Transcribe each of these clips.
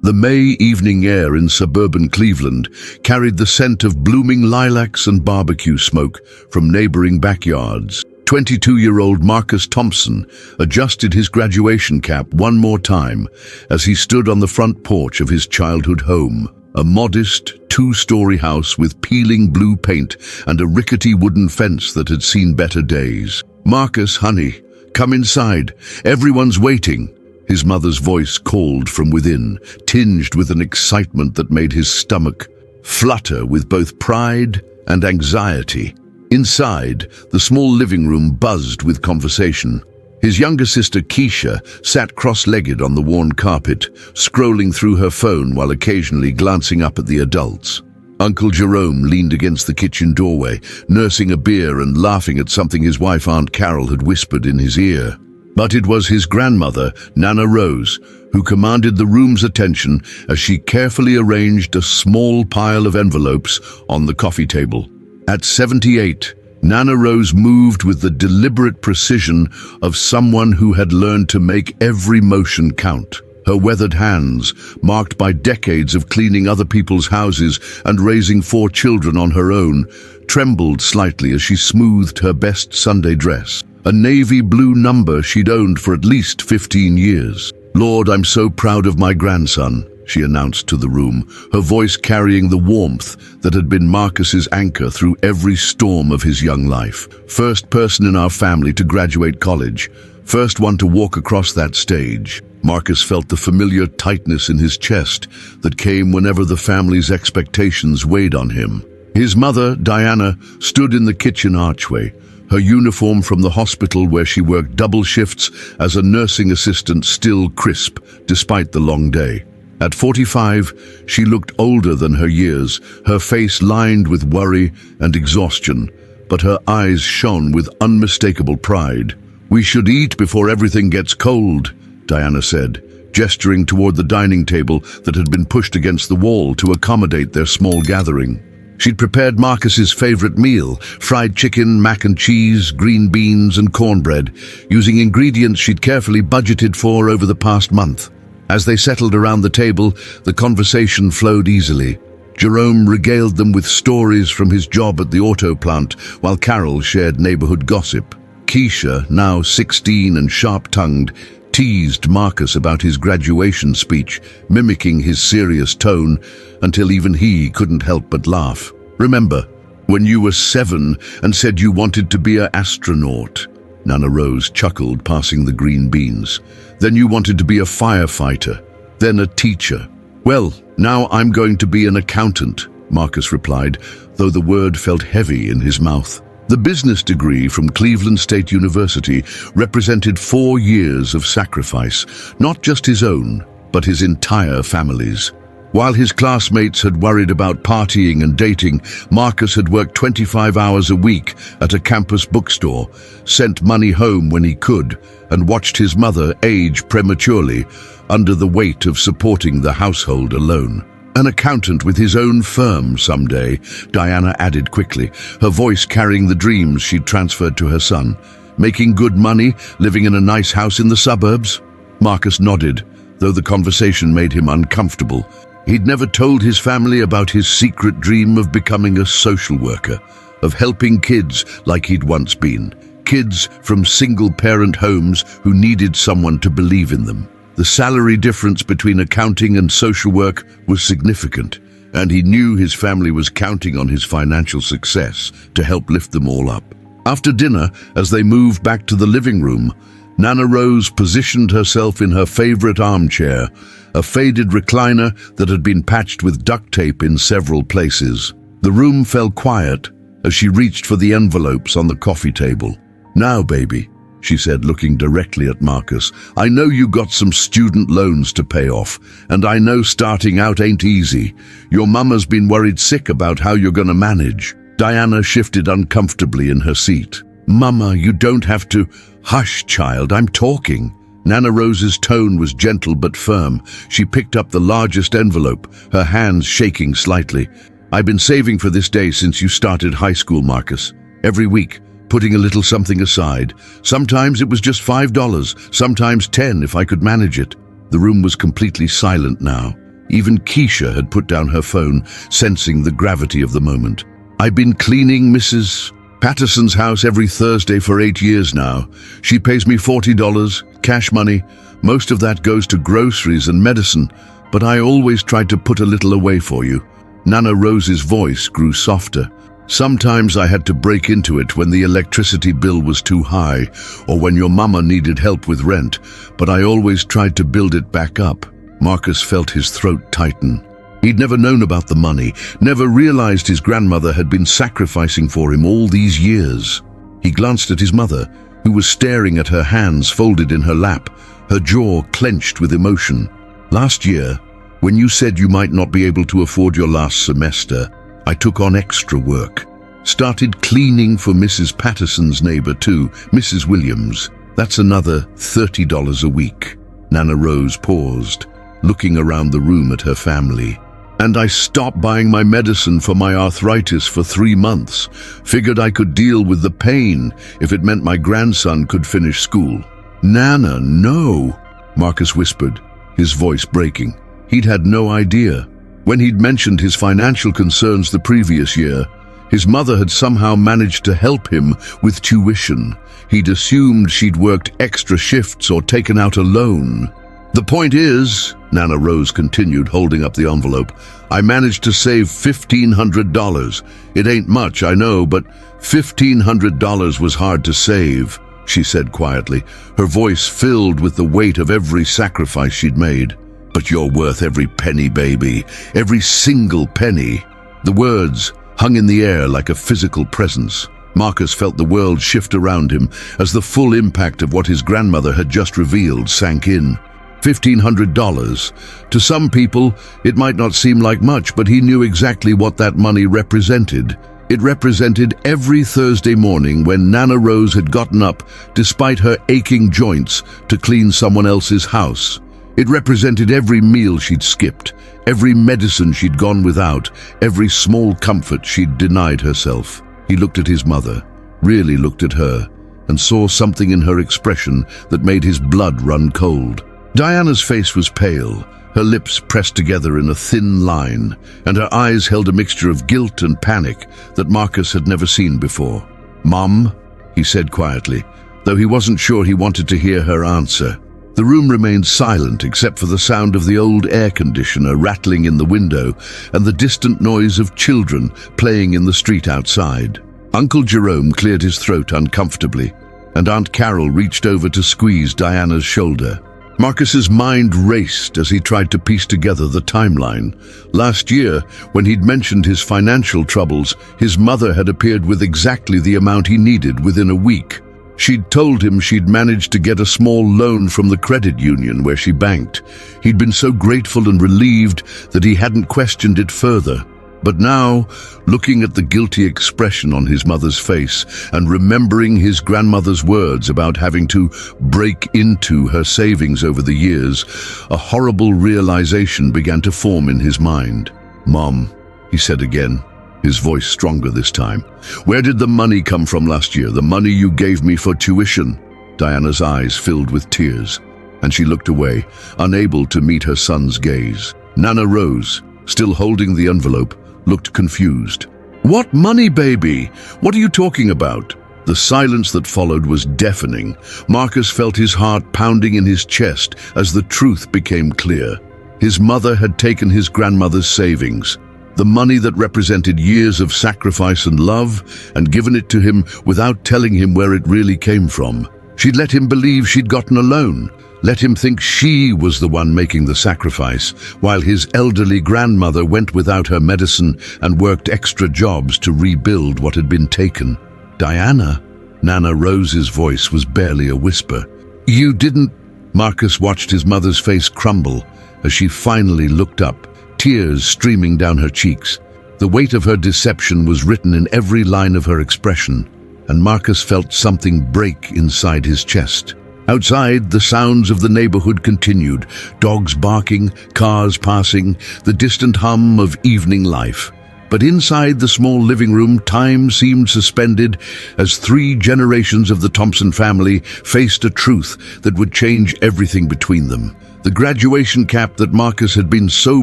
The May evening air in suburban Cleveland carried the scent of blooming lilacs and barbecue smoke from neighboring backyards. 22-year-old Marcus Thompson adjusted his graduation cap one more time as he stood on the front porch of his childhood home, a modest two-story house with peeling blue paint and a rickety wooden fence that had seen better days. "Marcus, honey, come inside. Everyone's waiting." His mother's voice called from within, tinged with an excitement that made his stomach flutter with both pride and anxiety. Inside, the small living room buzzed with conversation. His younger sister Keisha sat cross-legged on the worn carpet, scrolling through her phone while occasionally glancing up at the adults. Uncle Jerome leaned against the kitchen doorway, nursing a beer and laughing at something his wife Aunt Carol had whispered in his ear. But it was his grandmother, Nana Rose, who commanded the room's attention as she carefully arranged a small pile of envelopes on the coffee table. At 78, Nana Rose moved with the deliberate precision of someone who had learned to make every motion count. Her weathered hands, marked by decades of cleaning other people's houses and raising 4 children on her own, trembled slightly as she smoothed her best Sunday dress, a navy blue number she'd owned for at least 15 years. "Lord, I'm so proud of my grandson," she announced to the room, her voice carrying the warmth that had been Marcus's anchor through every storm of his young life. First person in our family to graduate college, first one to walk across that stage. Marcus felt the familiar tightness in his chest that came whenever the family's expectations weighed on him. His mother, Diana, stood in the kitchen archway, her uniform from the hospital where she worked double shifts as a nursing assistant still crisp despite the long day. At 45, she looked older than her years, her face lined with worry and exhaustion, but her eyes shone with unmistakable pride. "We should eat before everything gets cold," Diana said, gesturing toward the dining table that had been pushed against the wall to accommodate their small gathering. She'd prepared Marcus's favorite meal, fried chicken, mac and cheese, green beans, and cornbread, using ingredients she'd carefully budgeted for over the past month. As they settled around the table, the conversation flowed easily. Jerome regaled them with stories from his job at the auto plant, while Carol shared neighborhood gossip. Keisha, now 16 and sharp-tongued, teased Marcus about his graduation speech, mimicking his serious tone, until even he couldn't help but laugh. "Remember, when you were 7 and said you wanted to be an astronaut?" Nana Rose chuckled, passing the green beans. "Then you wanted to be a firefighter, then a teacher." "Well, now I'm going to be an accountant," Marcus replied, though the word felt heavy in his mouth. The business degree from Cleveland State University represented 4 years of sacrifice, not just his own, but his entire family's. While his classmates had worried about partying and dating, Marcus had worked 25 hours a week at a campus bookstore, sent money home when he could, and watched his mother age prematurely under the weight of supporting the household alone. "An accountant with his own firm someday," Diana added quickly, her voice carrying the dreams she'd transferred to her son. "Making good money, living in a nice house in the suburbs?" Marcus nodded, though the conversation made him uncomfortable. He'd never told his family about his secret dream of becoming a social worker, of helping kids like he'd once been. Kids from single-parent homes who needed someone to believe in them. The salary difference between accounting and social work was significant, and he knew his family was counting on his financial success to help lift them all up. After dinner, as they moved back to the living room, Nana Rose positioned herself in her favorite armchair, a faded recliner that had been patched with duct tape in several places. The room fell quiet as she reached for the envelopes on the coffee table. "Now, baby," she said, looking directly at Marcus, "I know you got some student loans to pay off, and I know starting out ain't easy. Your mama's been worried sick about how you're gonna manage." Diana shifted uncomfortably in her seat. "Mama, you don't have to—" "Hush, child, I'm talking." Nana Rose's tone was gentle but firm. She picked up the largest envelope, her hands shaking slightly. "I've been saving for this day since you started high school, Marcus. Every week, putting a little something aside. Sometimes it was just $5, sometimes 10 if I could manage it." The room was completely silent now. Even Keisha had put down her phone, sensing the gravity of the moment. "I've been cleaning Mrs. Patterson's house every Thursday for 8 years now. She pays me $40, cash money. Most of that goes to groceries and medicine, but I always try to put a little away for you." Nana Rose's voice grew softer. "Sometimes I had to break into it when the electricity bill was too high, or when your mama needed help with rent, but I always tried to build it back up." Marcus felt his throat tighten. He'd never known about the money, never realized his grandmother had been sacrificing for him all these years. He glanced at his mother, who was staring at her hands folded in her lap, her jaw clenched with emotion. "Last year, when you said you might not be able to afford your last semester, I took on extra work. Started cleaning for Mrs. Patterson's neighbor too, Mrs. Williams. That's another $30 a week." Nana Rose paused, looking around the room at her family. "And I stopped buying my medicine for my arthritis for 3 months. Figured I could deal with the pain if it meant my grandson could finish school." "Nana, no," Marcus whispered, his voice breaking. He'd had no idea. When he'd mentioned his financial concerns the previous year, his mother had somehow managed to help him with tuition. He'd assumed she'd worked extra shifts or taken out a loan. "The point is," Nana Rose continued, holding up the envelope, "I managed to save $1,500. It ain't much, I know, but $1,500 was hard to save," she said quietly, her voice filled with the weight of every sacrifice she'd made. "But you're worth every penny, baby, every single penny." The words hung in the air like a physical presence. Marcus felt the world shift around him as the full impact of what his grandmother had just revealed sank in. $1,500. To some people, it might not seem like much, but he knew exactly what that money represented. It represented every Thursday morning when Nana Rose had gotten up, despite her aching joints, to clean someone else's house. It represented every meal she'd skipped, every medicine she'd gone without, every small comfort she'd denied herself. He looked at his mother, really looked at her, and saw something in her expression that made his blood run cold. Diana's face was pale, her lips pressed together in a thin line, and her eyes held a mixture of guilt and panic that Marcus had never seen before. "Mom," he said quietly, though he wasn't sure he wanted to hear her answer. The room remained silent except for the sound of the old air conditioner rattling in the window and the distant noise of children playing in the street outside. Uncle Jerome cleared his throat uncomfortably, and Aunt Carol reached over to squeeze Diana's shoulder. Marcus's mind raced as he tried to piece together the timeline. Last year, when he'd mentioned his financial troubles, his mother had appeared with exactly the amount he needed within a week. She'd told him she'd managed to get a small loan from the credit union where she banked. He'd been so grateful and relieved that he hadn't questioned it further. But now, looking at the guilty expression on his mother's face and remembering his grandmother's words about having to break into her savings over the years, a horrible realization began to form in his mind. "Mom," he said again, his voice stronger this time, "where did the money come from last year, the money you gave me for tuition?" Diana's eyes filled with tears, and she looked away, unable to meet her son's gaze. Nana Rose, still holding the envelope, looked confused. "What money, baby? What are you talking about?" The silence that followed was deafening. Marcus felt his heart pounding in his chest as the truth became clear. His mother had taken his grandmother's savings, the money that represented years of sacrifice and love, and given it to him without telling him where it really came from. She'd let him believe she'd gotten a loan, let him think she was the one making the sacrifice, while his elderly grandmother went without her medicine and worked extra jobs to rebuild what had been taken. "Diana?" Nana Rose's voice was barely a whisper. "You didn't—" Marcus watched his mother's face crumble as she finally looked up, tears streaming down her cheeks. The weight of her deception was written in every line of her expression, and Marcus felt something break inside his chest. Outside, the sounds of the neighborhood continued, dogs barking, cars passing, the distant hum of evening life. But inside the small living room, time seemed suspended as 3 generations of the Thompson family faced a truth that would change everything between them. The graduation cap that Marcus had been so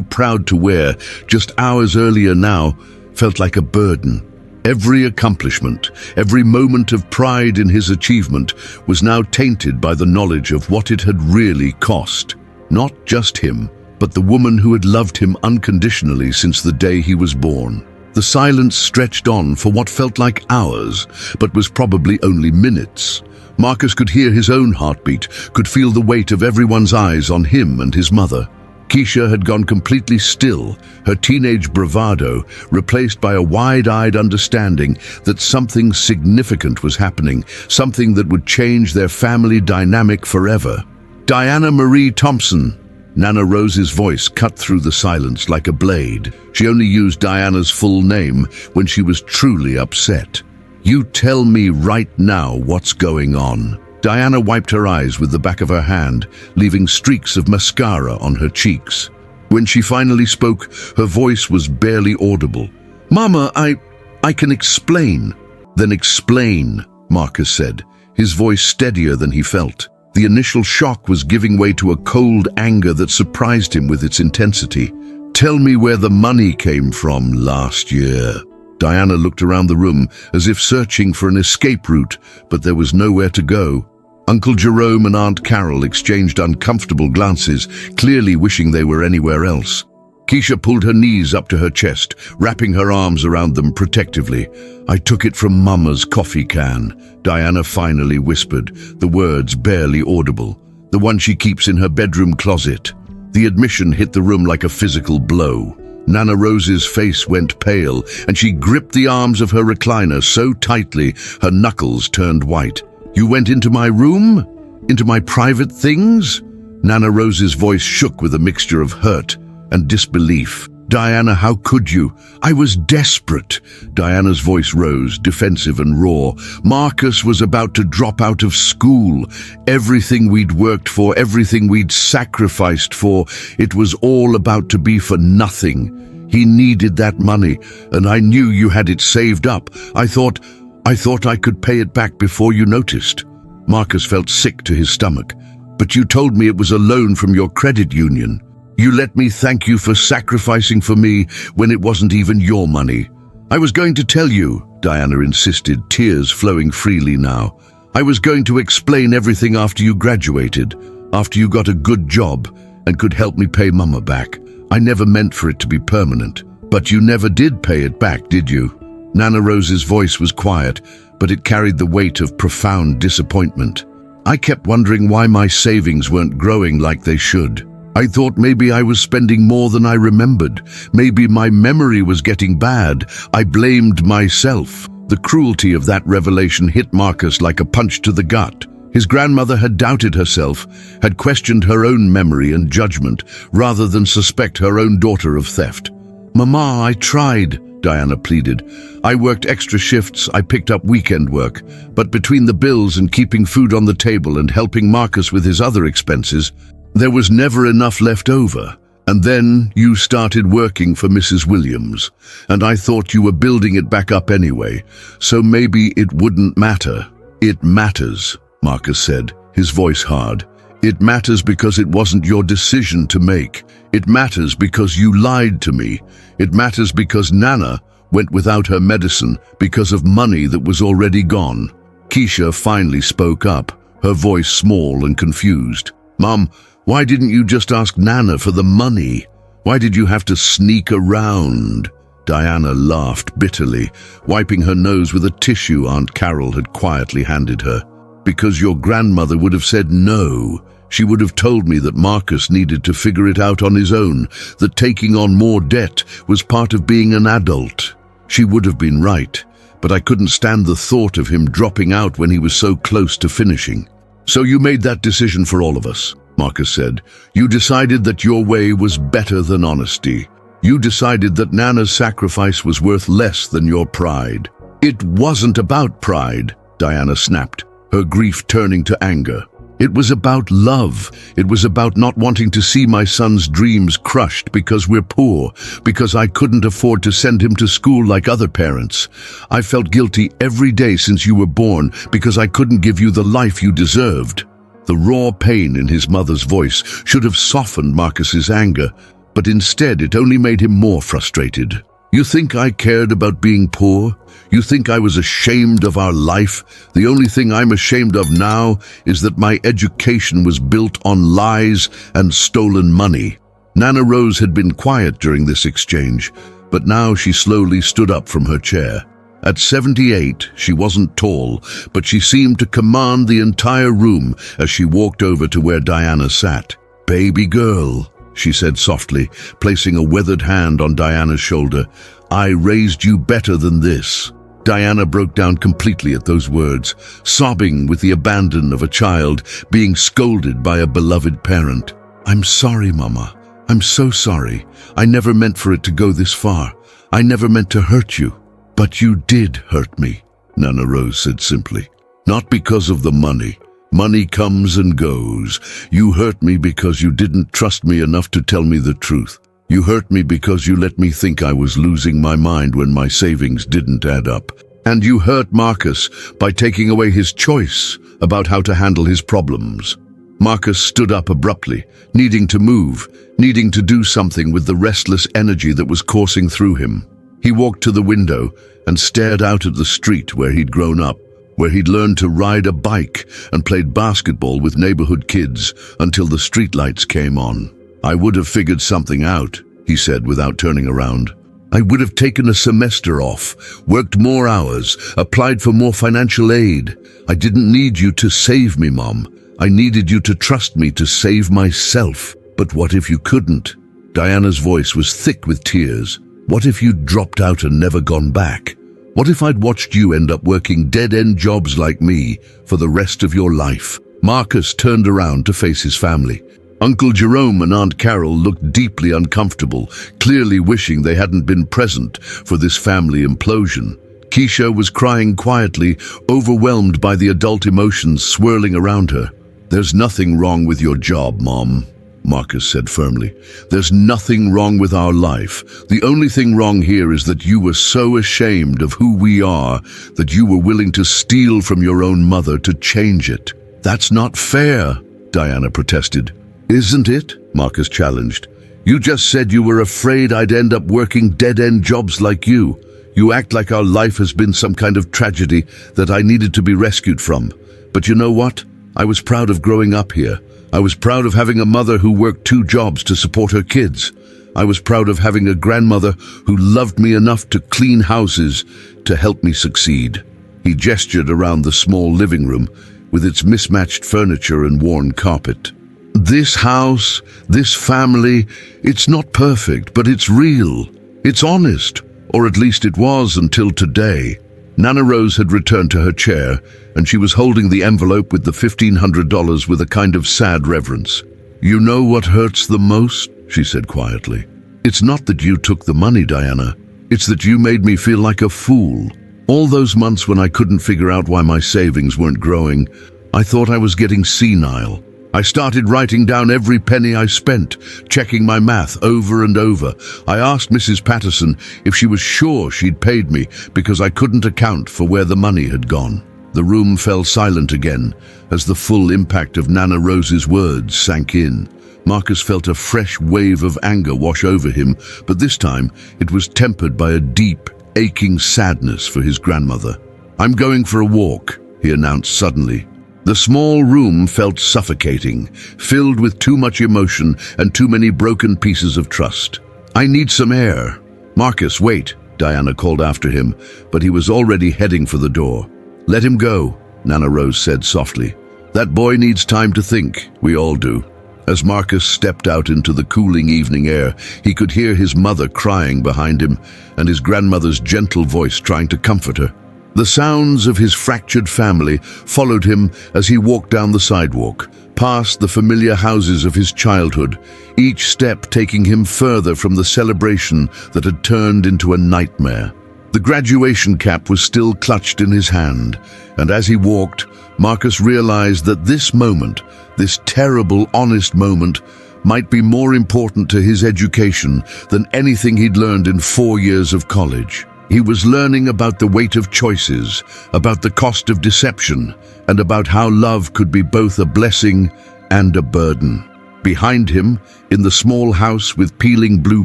proud to wear just hours earlier now felt like a burden. Every accomplishment, every moment of pride in his achievement was now tainted by the knowledge of what it had really cost. Not just him, but the woman who had loved him unconditionally since the day he was born. The silence stretched on for what felt like hours, but was probably only minutes. Marcus could hear his own heartbeat, could feel the weight of everyone's eyes on him and his mother. Keisha had gone completely still, her teenage bravado replaced by a wide-eyed understanding that something significant was happening, something that would change their family dynamic forever. Diana Marie Thompson. Nana Rose's voice cut through the silence like a blade. She only used Diana's full name when she was truly upset. You tell me right now what's going on. Diana wiped her eyes with the back of her hand, leaving streaks of mascara on her cheeks. When she finally spoke, her voice was barely audible. Mama, I can explain. Then explain, Marcus said, his voice steadier than he felt. The initial shock was giving way to a cold anger that surprised him with its intensity. Tell me where the money came from last year. Diana looked around the room as if searching for an escape route, but there was nowhere to go. Uncle Jerome and Aunt Carol exchanged uncomfortable glances, clearly wishing they were anywhere else. Keisha pulled her knees up to her chest, wrapping her arms around them protectively. I took it from Mama's coffee can, Diana finally whispered, the words barely audible. The one she keeps in her bedroom closet. The admission hit the room like a physical blow. Nana Rose's face went pale, and she gripped the arms of her recliner so tightly her knuckles turned white. You went into my room? Into my private things? Nana Rose's voice shook with a mixture of hurt and disbelief. Diana, how could you? I was desperate. Diana's voice rose, defensive and raw. Marcus was about to drop out of school. Everything we'd worked for, everything we'd sacrificed for, it was all about to be for nothing. He needed that money, and I knew you had it saved up. I thought I could pay it back before you noticed. Marcus felt sick to his stomach. But you told me it was a loan from your credit union. You let me thank you for sacrificing for me when it wasn't even your money. I was going to tell you, Diana insisted, tears flowing freely now. I was going to explain everything after you graduated, after you got a good job and could help me pay Mama back. I never meant for it to be permanent. But you never did pay it back, did you? Nana Rose's voice was quiet, but it carried the weight of profound disappointment. I kept wondering why my savings weren't growing like they should. I thought maybe I was spending more than I remembered. Maybe my memory was getting bad. I blamed myself. The cruelty of that revelation hit Marcus like a punch to the gut. His grandmother had doubted herself, had questioned her own memory and judgment, rather than suspect her own daughter of theft. Mama, I tried, Diana pleaded. I worked extra shifts, I picked up weekend work, but between the bills and keeping food on the table and helping Marcus with his other expenses, there was never enough left over. And then you started working for Mrs. Williams, and I thought you were building it back up anyway, so maybe it wouldn't matter. It matters, Marcus said, his voice hard. It matters because it wasn't your decision to make. It matters because you lied to me. It matters because Nana went without her medicine because of money that was already gone. Keisha finally spoke up, her voice small and confused. Mom, why didn't you just ask Nana for the money? Why did you have to sneak around? Diana laughed bitterly, wiping her nose with a tissue Aunt Carol had quietly handed her. Because your grandmother would have said no. She would have told me that Marcus needed to figure it out on his own, that taking on more debt was part of being an adult. She would have been right, but I couldn't stand the thought of him dropping out when he was so close to finishing. So you made that decision for all of us, Marcus said. You decided that your way was better than honesty. You decided that Nana's sacrifice was worth less than your pride. It wasn't about pride, Diana snapped, her grief turning to anger. It was about love. It was about not wanting to see my son's dreams crushed because we're poor, because I couldn't afford to send him to school like other parents. I felt guilty every day since you were born because I couldn't give you the life you deserved. The raw pain in his mother's voice should have softened Marcus's anger, but instead it only made him more frustrated. You think I cared about being poor? You think I was ashamed of our life? The only thing I'm ashamed of now is that my education was built on lies and stolen money. Nana Rose had been quiet during this exchange, but now she slowly stood up from her chair. At 78, she wasn't tall, but she seemed to command the entire room as she walked over to where Diana sat. "Baby girl," she said softly, placing a weathered hand on Diana's shoulder, "I raised you better than this." Diana broke down completely at those words, sobbing with the abandon of a child being scolded by a beloved parent. "I'm sorry, Mama. I'm so sorry. I never meant for it to go this far. I never meant to hurt you." "But you did hurt me," Nana Rose said simply. "Not because of the money. Money comes and goes. You hurt me because you didn't trust me enough to tell me the truth. You hurt me because you let me think I was losing my mind when my savings didn't add up. And you hurt Marcus by taking away his choice about how to handle his problems." Marcus stood up abruptly, needing to move, needing to do something with the restless energy that was coursing through him. He walked to the window and stared out at the street where he'd grown up, where he'd learned to ride a bike and played basketball with neighborhood kids until the streetlights came on. "I would have figured something out," he said without turning around. "I would have taken a semester off, worked more hours, applied for more financial aid. I didn't need you to save me, Mom. I needed you to trust me to save myself. But what if you couldn't?" Diana's voice was thick with tears. "What if you'd dropped out and never gone back? What if I'd watched you end up working dead-end jobs like me for the rest of your life?" Marcus turned around to face his family. Uncle Jerome and Aunt Carol looked deeply uncomfortable, clearly wishing they hadn't been present for this family implosion. Keisha was crying quietly, overwhelmed by the adult emotions swirling around her. "There's nothing wrong with your job, Mom," Marcus said firmly. "There's nothing wrong with our life. The only thing wrong here is that you were so ashamed of who we are that you were willing to steal from your own mother to change it." "That's not fair," Diana protested. "Isn't it?" Marcus challenged. "You just said you were afraid I'd end up working dead-end jobs like you. You act like our life has been some kind of tragedy that I needed to be rescued from. But you know what? I was proud of growing up here. I was proud of having a mother who worked 2 jobs to support her kids. I was proud of having a grandmother who loved me enough to clean houses to help me succeed." He gestured around the small living room with its mismatched furniture and worn carpet. "This house, this family, it's not perfect, but it's real. It's honest, or at least it was until today." Nana Rose had returned to her chair, and she was holding the envelope with the $1,500 with a kind of sad reverence. "You know what hurts the most?" she said quietly. "It's not that you took the money, Diana. It's that you made me feel like a fool. All those months when I couldn't figure out why my savings weren't growing, I thought I was getting senile. I started writing down every penny I spent, checking my math over and over. I asked Mrs. Patterson if she was sure she'd paid me because I couldn't account for where the money had gone." The room fell silent again as the full impact of Nana Rose's words sank in. Marcus felt a fresh wave of anger wash over him, but this time it was tempered by a deep, aching sadness for his grandmother. "I'm going for a walk," he announced suddenly. The small room felt suffocating, filled with too much emotion and too many broken pieces of trust. "I need some air." "Marcus, wait," Diana called after him, but he was already heading for the door. "Let him go," Nana Rose said softly. "That boy needs time to think. We all do." As Marcus stepped out into the cooling evening air, he could hear his mother crying behind him and his grandmother's gentle voice trying to comfort her. The sounds of his fractured family followed him as he walked down the sidewalk, past the familiar houses of his childhood, each step taking him further from the celebration that had turned into a nightmare. The graduation cap was still clutched in his hand, and as he walked, Marcus realized that this moment, this terrible, honest moment, might be more important to his education than anything he'd learned in 4 years of college. He was learning about the weight of choices, about the cost of deception, and about how love could be both a blessing and a burden. Behind him, in the small house with peeling blue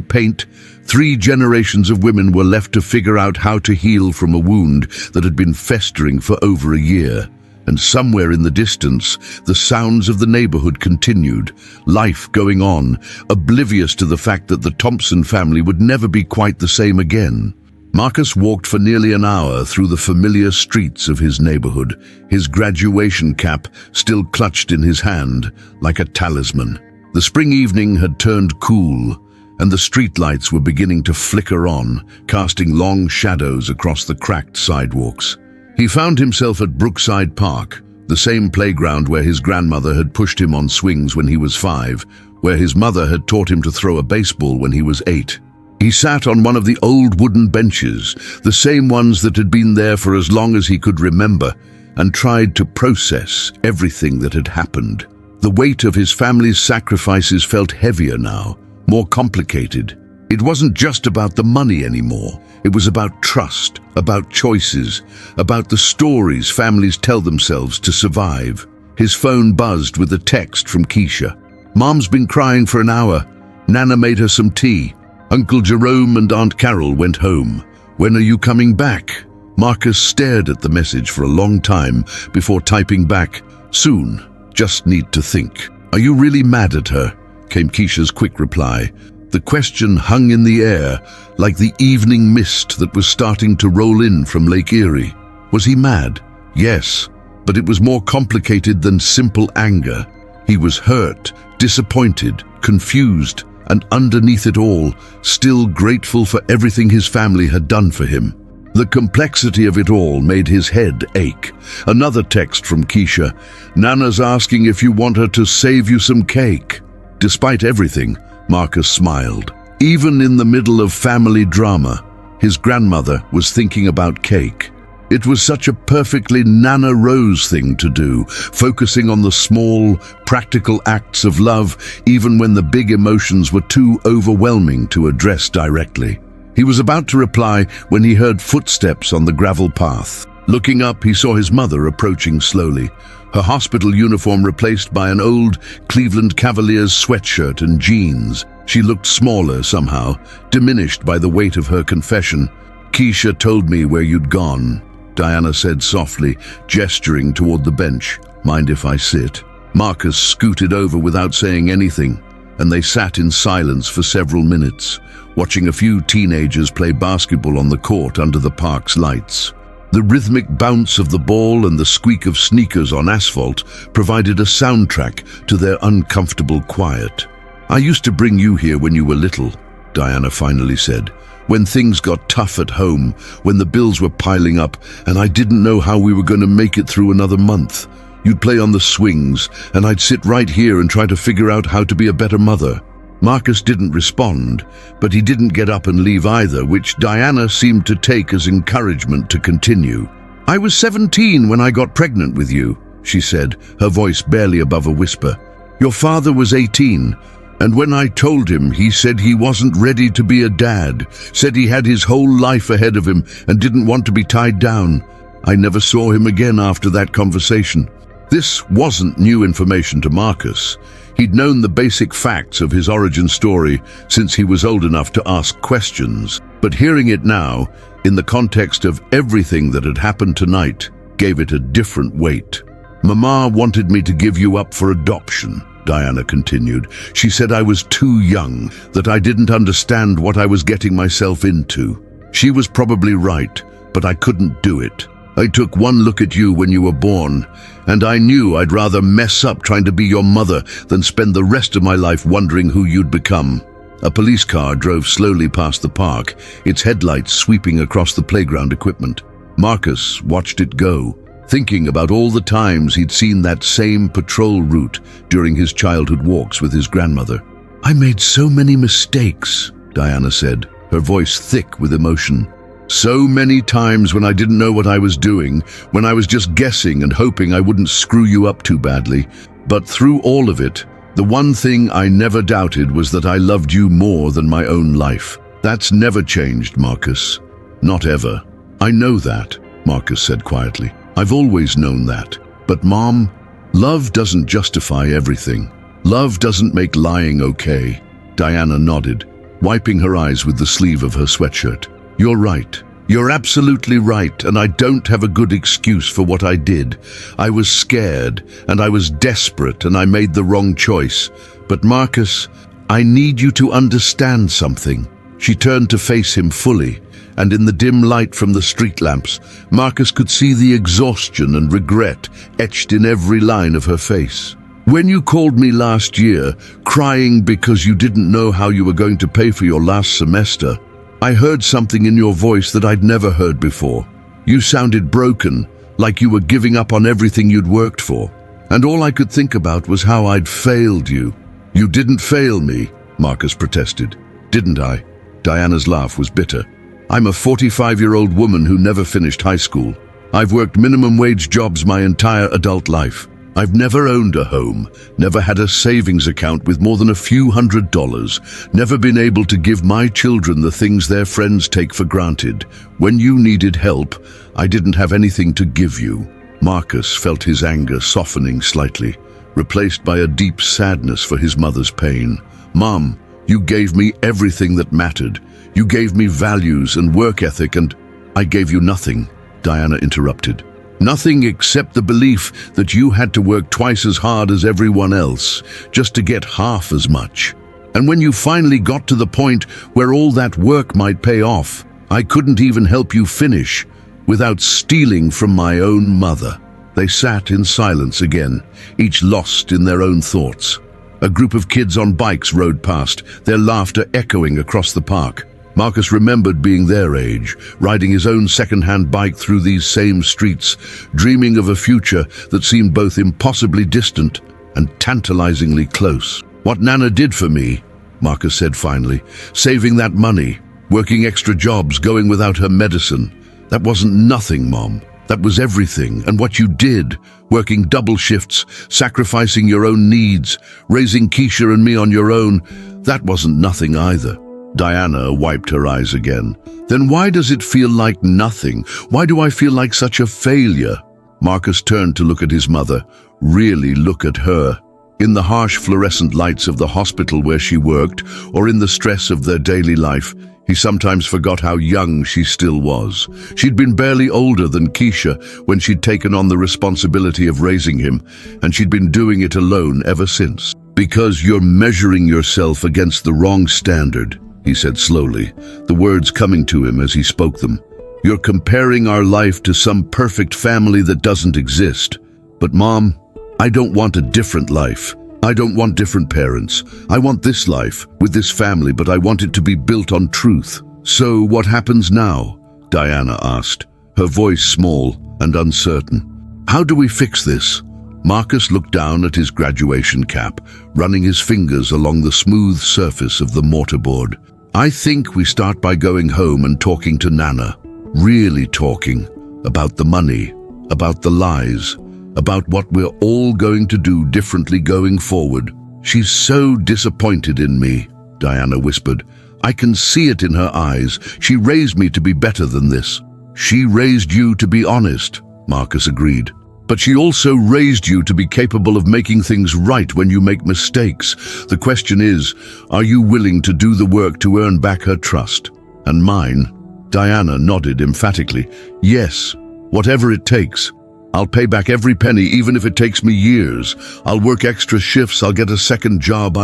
paint, 3 generations of women were left to figure out how to heal from a wound that had been festering for over a year. And somewhere in the distance, the sounds of the neighborhood continued, life going on, oblivious to the fact that the Thompson family would never be quite the same again. Marcus walked for nearly an hour through the familiar streets of his neighborhood, his graduation cap still clutched in his hand like a talisman. The spring evening had turned cool, and the streetlights were beginning to flicker on, casting long shadows across the cracked sidewalks. He found himself at Brookside Park, the same playground where his grandmother had pushed him on swings when he was 5, where his mother had taught him to throw a baseball when he was 8. He sat on one of the old wooden benches, the same ones that had been there for as long as he could remember, and tried to process everything that had happened. The weight of his family's sacrifices felt heavier now, more complicated. It wasn't just about the money anymore. It was about trust, about choices, about the stories families tell themselves to survive. His phone buzzed with a text from Keisha. "Mom's been crying for an hour. Nana made her some tea. Uncle Jerome and Aunt Carol went home. When are you coming back?" Marcus stared at the message for a long time before typing back, "Soon. Just need to think." "Are you really mad at her?" came Keisha's quick reply. The question hung in the air, like the evening mist that was starting to roll in from Lake Erie. Was he mad? Yes, but it was more complicated than simple anger. He was hurt, disappointed, confused, and underneath it all, still grateful for everything his family had done for him. The complexity of it all made his head ache. Another text from Keisha. "Nana's asking if you want her to save you some cake." Despite everything, Marcus smiled. Even in the middle of family drama, his grandmother was thinking about cake. It was such a perfectly Nana Rose thing to do, focusing on the small, practical acts of love, even when the big emotions were too overwhelming to address directly. He was about to reply when he heard footsteps on the gravel path. Looking up, he saw his mother approaching slowly, her hospital uniform replaced by an old Cleveland Cavaliers sweatshirt and jeans. She looked smaller somehow, diminished by the weight of her confession. "Keisha told me where you'd gone," Diana said softly, gesturing toward the bench. "Mind if I sit?" Marcus scooted over without saying anything, and they sat in silence for several minutes, watching a few teenagers play basketball on the court under the park's lights. The rhythmic bounce of the ball and the squeak of sneakers on asphalt provided a soundtrack to their uncomfortable quiet. "I used to bring you here when you were little," Diana finally said. "When things got tough at home, when the bills were piling up, and I didn't know how we were going to make it through another month. You'd play on the swings, and I'd sit right here and try to figure out how to be a better mother." Marcus didn't respond, but he didn't get up and leave either, which Diana seemed to take as encouragement to continue. "I was 17 when I got pregnant with you," she said, her voice barely above a whisper. "Your father was 18, and when I told him, he said he wasn't ready to be a dad, said he had his whole life ahead of him and didn't want to be tied down. I never saw him again after that conversation." This wasn't new information to Marcus. He'd known the basic facts of his origin story since he was old enough to ask questions, but hearing it now, in the context of everything that had happened tonight, gave it a different weight. "Mama wanted me to give you up for adoption," Diana continued. "She said I was too young, that I didn't understand what I was getting myself into. She was probably right, but I couldn't do it. I took one look at you when you were born, and I knew I'd rather mess up trying to be your mother than spend the rest of my life wondering who you'd become." A police car drove slowly past the park, its headlights sweeping across the playground equipment. Marcus watched it go, thinking about all the times he'd seen that same patrol route during his childhood walks with his grandmother. "I made so many mistakes," Diana said, her voice thick with emotion. "So many times when I didn't know what I was doing, when I was just guessing and hoping I wouldn't screw you up too badly. But through all of it, the one thing I never doubted was that I loved you more than my own life. That's never changed, Marcus. Not ever. I know that, Marcus said quietly. I've always known that. But Mom, love doesn't justify everything. Love doesn't make lying okay. Diana nodded, wiping her eyes with the sleeve of her sweatshirt. You're right. You're absolutely right, and I don't have a good excuse for what I did. I was scared, and I was desperate, and I made the wrong choice. But Marcus, I need you to understand something. She turned to face him fully, and in the dim light from the street lamps, Marcus could see the exhaustion and regret etched in every line of her face. When you called me last year, crying because you didn't know how you were going to pay for your last semester, I heard something in your voice that I'd never heard before. You sounded broken, like you were giving up on everything you'd worked for. And all I could think about was how I'd failed you. You didn't fail me, Marcus protested. Didn't I? Diana's laugh was bitter. I'm a 45-year-old woman who never finished high school. I've worked minimum wage jobs my entire adult life. I've never owned a home, never had a savings account with more than a few $100s, never been able to give my children the things their friends take for granted. When you needed help, I didn't have anything to give you. Marcus felt his anger softening slightly, replaced by a deep sadness for his mother's pain. Mom, you gave me everything that mattered. You gave me values and work ethic, and I gave you nothing, Diana interrupted. Nothing except the belief that you had to work twice as hard as everyone else, just to get half as much. And when you finally got to the point where all that work might pay off, I couldn't even help you finish without stealing from my own mother. They sat in silence again, each lost in their own thoughts. A group of kids on bikes rode past, their laughter echoing across the park. Marcus remembered being their age, riding his own second-hand bike through these same streets, dreaming of a future that seemed both impossibly distant and tantalizingly close. What Nana did for me, Marcus said finally, saving that money, working extra jobs, going without her medicine. That wasn't nothing, Mom. That was everything. And what you did, working double shifts, sacrificing your own needs, raising Keisha and me on your own, that wasn't nothing either. Diana wiped her eyes again. Then why does it feel like nothing? Why do I feel like such a failure? Marcus turned to look at his mother, really look at her. In the harsh fluorescent lights of the hospital where she worked, or in the stress of their daily life, he sometimes forgot how young she still was. She'd been barely older than Keisha when she'd taken on the responsibility of raising him, and she'd been doing it alone ever since. Because you're measuring yourself against the wrong standard, he said slowly, the words coming to him as he spoke them. You're comparing our life to some perfect family that doesn't exist. But Mom, I don't want a different life. I don't want different parents. I want this life, with this family, but I want it to be built on truth. So what happens now? Diana asked, her voice small and uncertain. How do we fix this? Marcus looked down at his graduation cap, running his fingers along the smooth surface of the mortarboard. I think we start by going home and talking to Nana. Really talking. About the money. About the lies. About what we're all going to do differently going forward. She's so disappointed in me, Diana whispered. I can see it in her eyes. She raised me to be better than this. She raised you to be honest, Marcus agreed. But she also raised you to be capable of making things right when you make mistakes. The question is, are you willing to do the work to earn back her trust? And mine? Diana nodded emphatically. Yes, whatever it takes. I'll pay back every penny, even if it takes me years. I'll work extra shifts, I'll get a second job,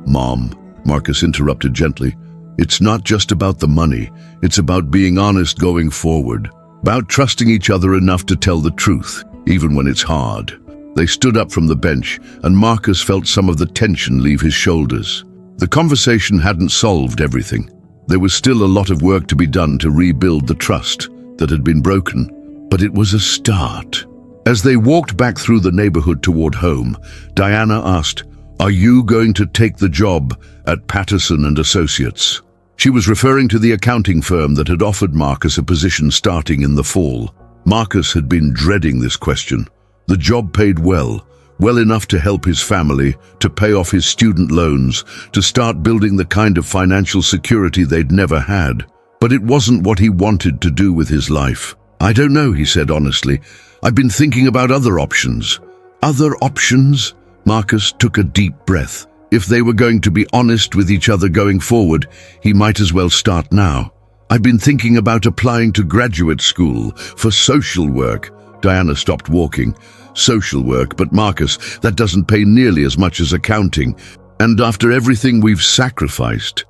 Mom, Marcus interrupted gently. It's not just about the money. It's about being honest going forward. About trusting each other enough to tell the truth, even when it's hard. They stood up from the bench, and Marcus felt some of the tension leave his shoulders. The conversation hadn't solved everything. There was still a lot of work to be done to rebuild the trust that had been broken, but it was a start. As they walked back through the neighborhood toward home, Diana asked, "Are you going to take the job at Patterson and Associates?" She was referring to the accounting firm that had offered Marcus a position starting in the fall. Marcus had been dreading this question. The job paid well enough to help his family, to pay off his student loans, to start building the kind of financial security they'd never had. but it wasn't what he wanted to do with his life. "I don't know," he said honestly. "I've been thinking about other options." "Other options?" Marcus took a deep breath. If they were going to be honest with each other going forward, he might as well start now. "I've been thinking about applying to graduate school for social work." Diana stopped walking. "Social work, but Marcus, that doesn't pay nearly as much as accounting. And after everything we've sacrificed,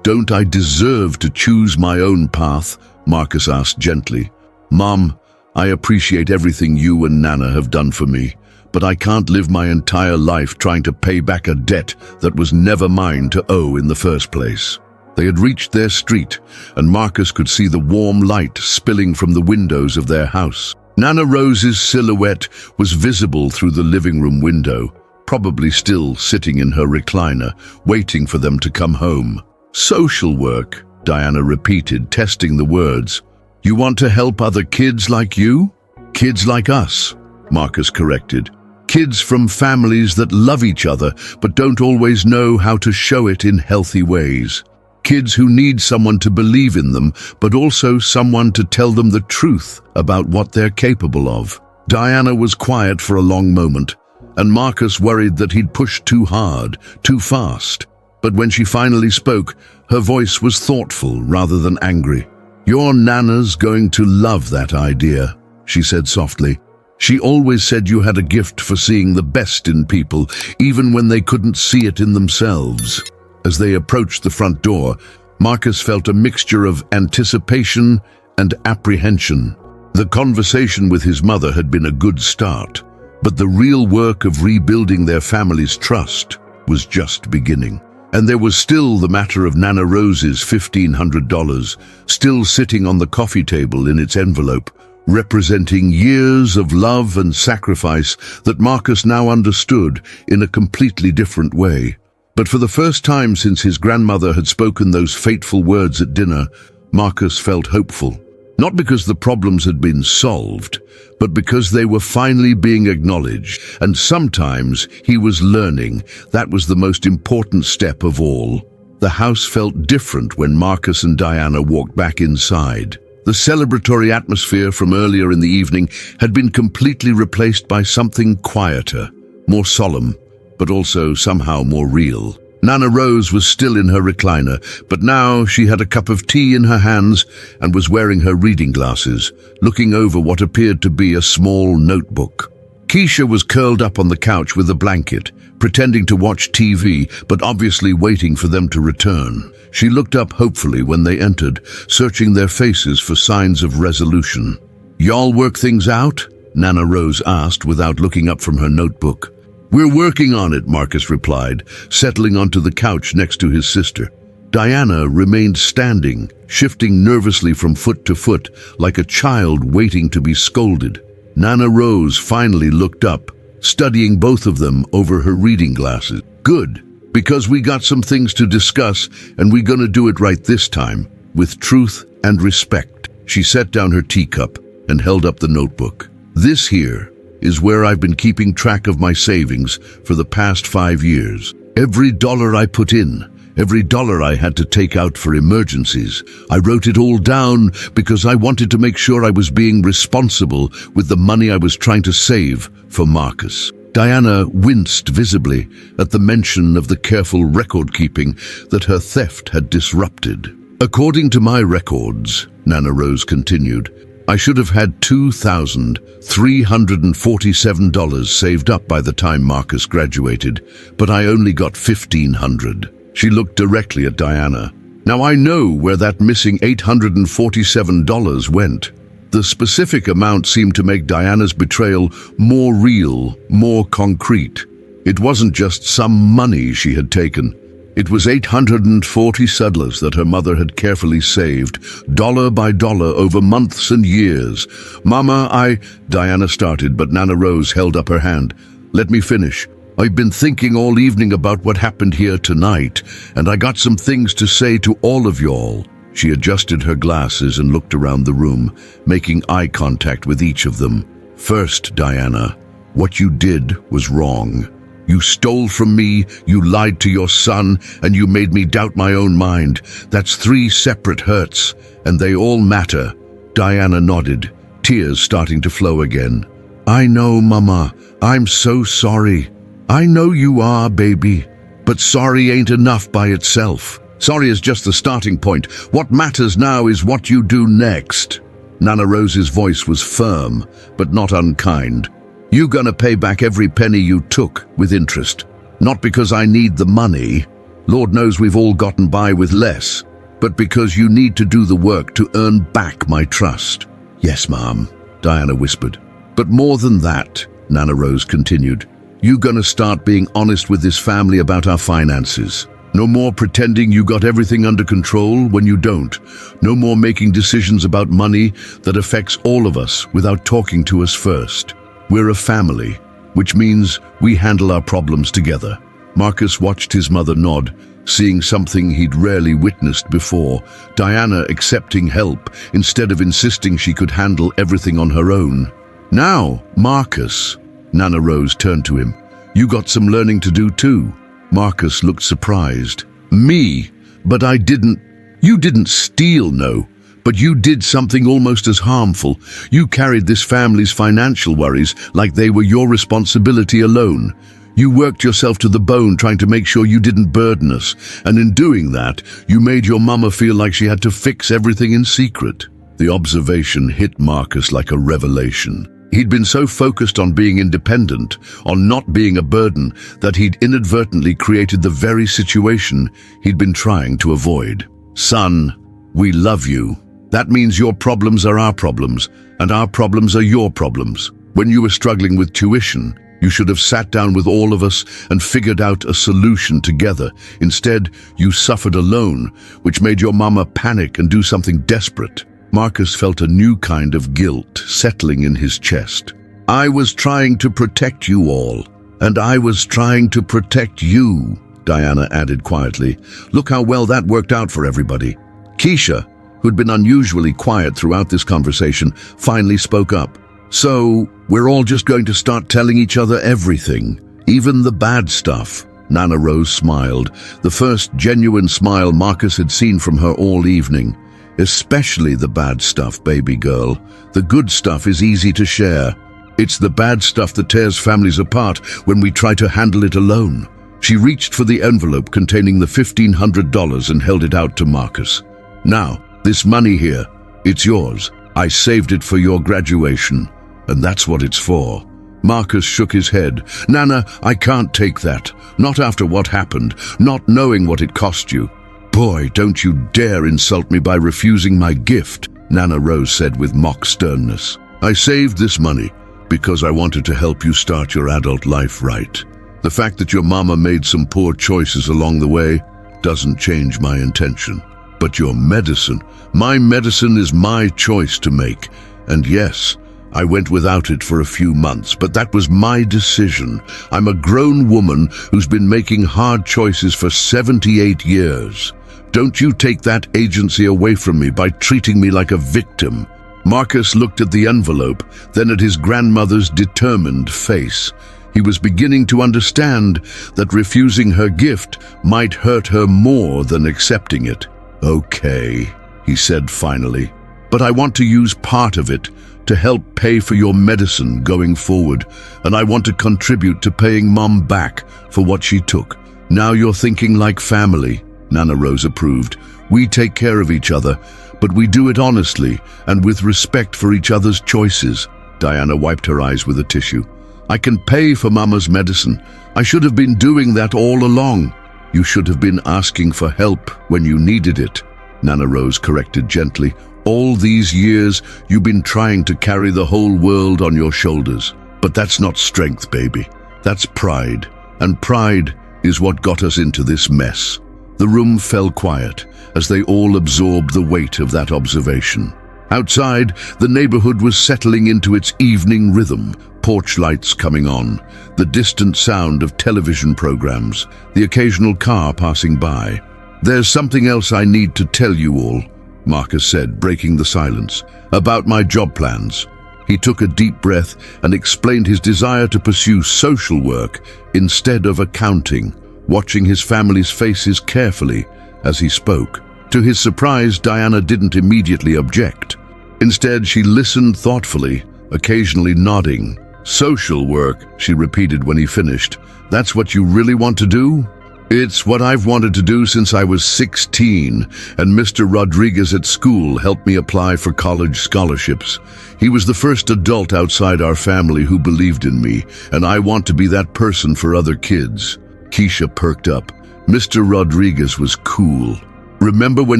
don't I deserve to choose my own path?" Marcus asked gently. "Mom, I appreciate everything you and Nana have done for me, but I can't live my entire life trying to pay back a debt that was never mine to owe in the first place." They had reached their street, and Marcus could see the warm light spilling from the windows of their house. Nana Rose's silhouette was visible through the living room window, probably still sitting in her recliner, waiting for them to come home. "Social work," Diana repeated, testing the words. "You want to help other kids like you?" "Kids like us," Marcus corrected. "Kids from families that love each other but don't always know how to show it in healthy ways. Kids who need someone to believe in them, but also someone to tell them the truth about what they're capable of." Diana was quiet for a long moment, and Marcus worried that he'd pushed too hard, too fast. But when she finally spoke, her voice was thoughtful rather than angry. "Your Nana's going to love that idea," she said softly. "She always said you had a gift for seeing the best in people, even when they couldn't see it in themselves." As they approached the front door, Marcus felt a mixture of anticipation and apprehension. The conversation with his mother had been a good start, but the real work of rebuilding their family's trust was just beginning. And there was still the matter of Nana Rose's $1,500, still sitting on the coffee table in its envelope, representing years of love and sacrifice that Marcus now understood in a completely different way. But for the first time since his grandmother had spoken those fateful words at dinner, Marcus felt hopeful. Not because the problems had been solved, but because they were finally being acknowledged, and sometimes he was learning that was the most important step of all. The house felt different when Marcus and Diana walked back inside. The celebratory atmosphere from earlier in the evening had been completely replaced by something quieter, more solemn, but also somehow more real. Nana Rose was still in her recliner, but now she had a cup of tea in her hands and was wearing her reading glasses, looking over what appeared to be a small notebook. Keisha was curled up on the couch with a blanket, pretending to watch TV, but obviously waiting for them to return. She looked up hopefully when they entered, searching their faces for signs of resolution. "Y'all work things out?" Nana Rose asked without looking up from her notebook. "We're working on it," Marcus replied, settling onto the couch next to his sister. Diana remained standing, shifting nervously from foot to foot, like a child waiting to be scolded. Nana Rose finally looked up, studying both of them over her reading glasses. "Good, because we got some things to discuss, and we're gonna do it right this time, with truth and respect." She set down her teacup and held up the notebook. "This here is where I've been keeping track of my savings for the past 5 years. Every dollar I put in, every dollar I had to take out for emergencies, I wrote it all down because I wanted to make sure I was being responsible with the money I was trying to save for Marcus." Diana winced visibly at the mention of the careful record-keeping that her theft had disrupted. "According to my records," Nana Rose continued, "I should have had $2,347 saved up by the time Marcus graduated, but I only got $1,500. She looked directly at Diana. "Now I know where that missing $847 went." The specific amount seemed to make Diana's betrayal more real, more concrete. It wasn't just some money she had taken. It was $840 that her mother had carefully saved, dollar by dollar over months and years. "Mama, Diana started, but Nana Rose held up her hand. "Let me finish. I've been thinking all evening about what happened here tonight, and I got some things to say to all of y'all." She adjusted her glasses and looked around the room, making eye contact with each of them. "First, Diana, what you did was wrong. You stole from me, you lied to your son, and you made me doubt my own mind. That's 3 separate hurts, and they all matter." Diana nodded, tears starting to flow again. "I know, Mama. I'm so sorry." "I know you are, baby. But sorry ain't enough by itself. Sorry is just the starting point. What matters now is what you do next." Nana Rose's voice was firm, but not unkind. "You gonna pay back every penny you took with interest. Not because I need the money. Lord knows we've all gotten by with less. But because you need to do the work to earn back my trust." "Yes, Mom," Diana whispered. "But more than that," Nana Rose continued, "you gonna start being honest with this family about our finances. No more pretending you got everything under control when you don't. No more making decisions about money that affects all of us without talking to us first. We're a family, which means we handle our problems together." Marcus watched his mother nod, seeing something he'd rarely witnessed before, Diana accepting help instead of insisting she could handle everything on her own. "Now, Marcus," Nana Rose turned to him, "you got some learning to do too." Marcus looked surprised. "Me? But I didn't—" "You didn't steal, no. But you did something almost as harmful. You carried this family's financial worries like they were your responsibility alone. You worked yourself to the bone trying to make sure you didn't burden us, and in doing that, you made your mama feel like she had to fix everything in secret." The observation hit Marcus like a revelation. He'd been so focused on being independent, on not being a burden, that he'd inadvertently created the very situation he'd been trying to avoid. "Son, we love you. That means your problems are our problems, and our problems are your problems. When you were struggling with tuition, you should have sat down with all of us and figured out a solution together. Instead, you suffered alone, which made your mama panic and do something desperate." Marcus felt a new kind of guilt settling in his chest. "I was trying to protect you all, and I was trying to protect you," Diana added quietly. "Look how well that worked out for everybody." Keisha, who'd been unusually quiet throughout this conversation, finally spoke up. "So, we're all just going to start telling each other everything, even the bad stuff?" Nana Rose smiled, the first genuine smile Marcus had seen from her all evening. "Especially the bad stuff, baby girl. The good stuff is easy to share. It's the bad stuff that tears families apart when we try to handle it alone." She reached for the envelope containing the $1,500 and held it out to Marcus. "Now, this money here, it's yours. I saved it for your graduation, and that's what it's for." Marcus shook his head. "Nana, I can't take that. Not after what happened, not knowing what it cost you." "Boy, don't you dare insult me by refusing my gift," Nana Rose said with mock sternness. "I saved this money because I wanted to help you start your adult life right. The fact that your mama made some poor choices along the way doesn't change my intention. But your medicine, my medicine is my choice to make. And yes, I went without it for a few months, but that was my decision. I'm a grown woman who's been making hard choices for 78 years. Don't you take that agency away from me by treating me like a victim." Marcus looked at the envelope, then at his grandmother's determined face. He was beginning to understand that refusing her gift might hurt her more than accepting it. "Okay," he said finally, "but I want to use part of it to help pay for your medicine going forward, and I want to contribute to paying Mom back for what she took. Now you're thinking like family," Nana Rose approved. "We take care of each other, but we do it honestly and with respect for each other's choices." Diana wiped her eyes with a tissue. "I can pay for Mama's medicine. I should have been doing that all along." "You should have been asking for help when you needed it," Nana Rose corrected gently. "All these years, you've been trying to carry the whole world on your shoulders. But that's not strength, baby. That's pride. And pride is what got us into this mess." The room fell quiet as they all absorbed the weight of that observation. Outside, the neighborhood was settling into its evening rhythm, porch lights coming on, the distant sound of television programs, the occasional car passing by. "There's something else I need to tell you all," Marcus said, breaking the silence, "about my job plans." He took a deep breath and explained his desire to pursue social work instead of accounting, watching his family's faces carefully as he spoke. To his surprise, Diana didn't immediately object. Instead, she listened thoughtfully, occasionally nodding. "Social work," she repeated when he finished. "That's what you really want to do?" "It's what I've wanted to do since I was 16, and Mr. Rodriguez at school helped me apply for college scholarships. He was the first adult outside our family who believed in me, and I want to be that person for other kids." Keisha perked up. Mr. Rodriguez was cool. Remember when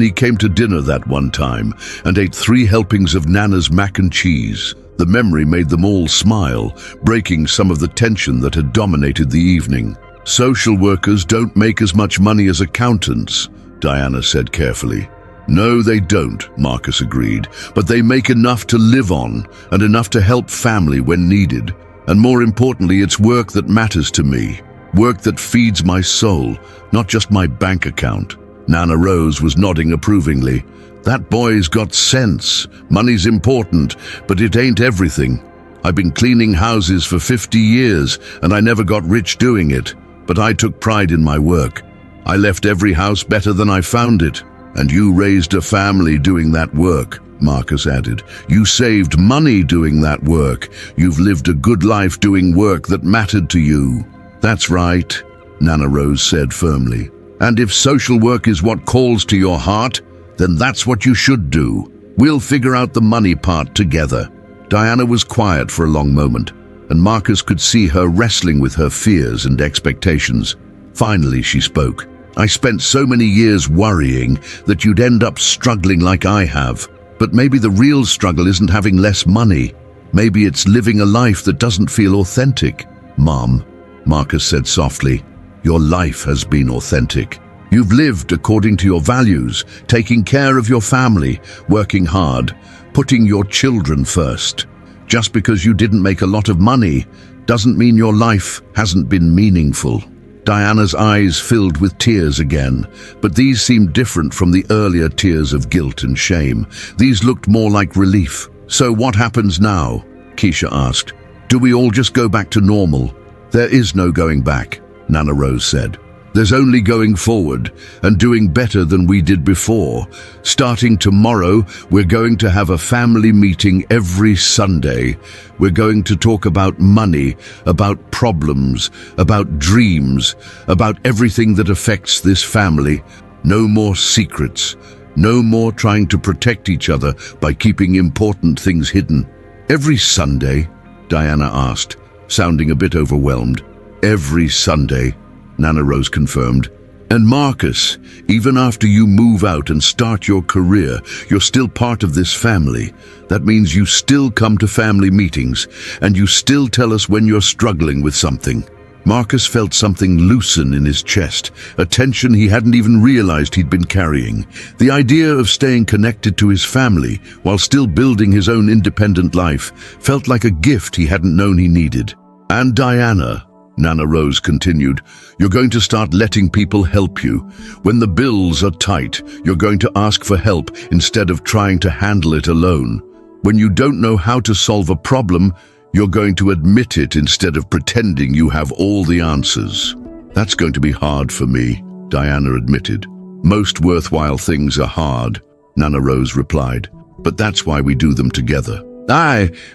he came to dinner that one time and ate 3 helpings of Nana's mac and cheese? The memory made them all smile, breaking some of the tension that had dominated the evening. "Social workers don't make as much money as accountants," Diana said carefully. "No, they don't," Marcus agreed, "but they make enough to live on and enough to help family when needed. And more importantly, it's work that matters to me, work that feeds my soul, not just my bank account." Nana Rose was nodding approvingly. "That boy's got sense. Money's important, but it ain't everything. I've been cleaning houses for 50 years, and I never got rich doing it. But I took pride in my work. I left every house better than I found it. And you raised a family doing that work," Marcus added. "You saved money doing that work. You've lived a good life doing work that mattered to you." "That's right," Nana Rose said firmly. "And if social work is what calls to your heart, then that's what you should do. We'll figure out the money part together." Diana was quiet for a long moment, and Marcus could see her wrestling with her fears and expectations. Finally, she spoke. "I spent so many years worrying that you'd end up struggling like I have. But maybe the real struggle isn't having less money. Maybe it's living a life that doesn't feel authentic." "Mom," Marcus said softly, "your life has been authentic. You've lived according to your values, taking care of your family, working hard, putting your children first. Just because you didn't make a lot of money doesn't mean your life hasn't been meaningful." Diana's eyes filled with tears again, but these seemed different from the earlier tears of guilt and shame. These looked more like relief. "So what happens now?" Keisha asked. "Do we all just go back to normal?" "There is no going back," Nana Rose said. "There's only going forward and doing better than we did before. Starting tomorrow, we're going to have a family meeting every Sunday. We're going to talk about money, about problems, about dreams, about everything that affects this family. No more secrets. No more trying to protect each other by keeping important things hidden." "Every Sunday?" Diana asked, sounding a bit overwhelmed. "Every Sunday," Nana Rose confirmed. "And Marcus, even after you move out and start your career, you're still part of this family. That means you still come to family meetings, and you still tell us when you're struggling with something." Marcus felt something loosen in his chest, a tension he hadn't even realized he'd been carrying. The idea of staying connected to his family while still building his own independent life felt like a gift he hadn't known he needed. "And Diana," Nana Rose continued, "you're going to start letting people help you. When the bills are tight, you're going to ask for help instead of trying to handle it alone. When you don't know how to solve a problem, you're going to admit it instead of pretending you have all the answers." "That's going to be hard for me," Diana admitted. "Most worthwhile things are hard," Nana Rose replied, "but that's why we do them together."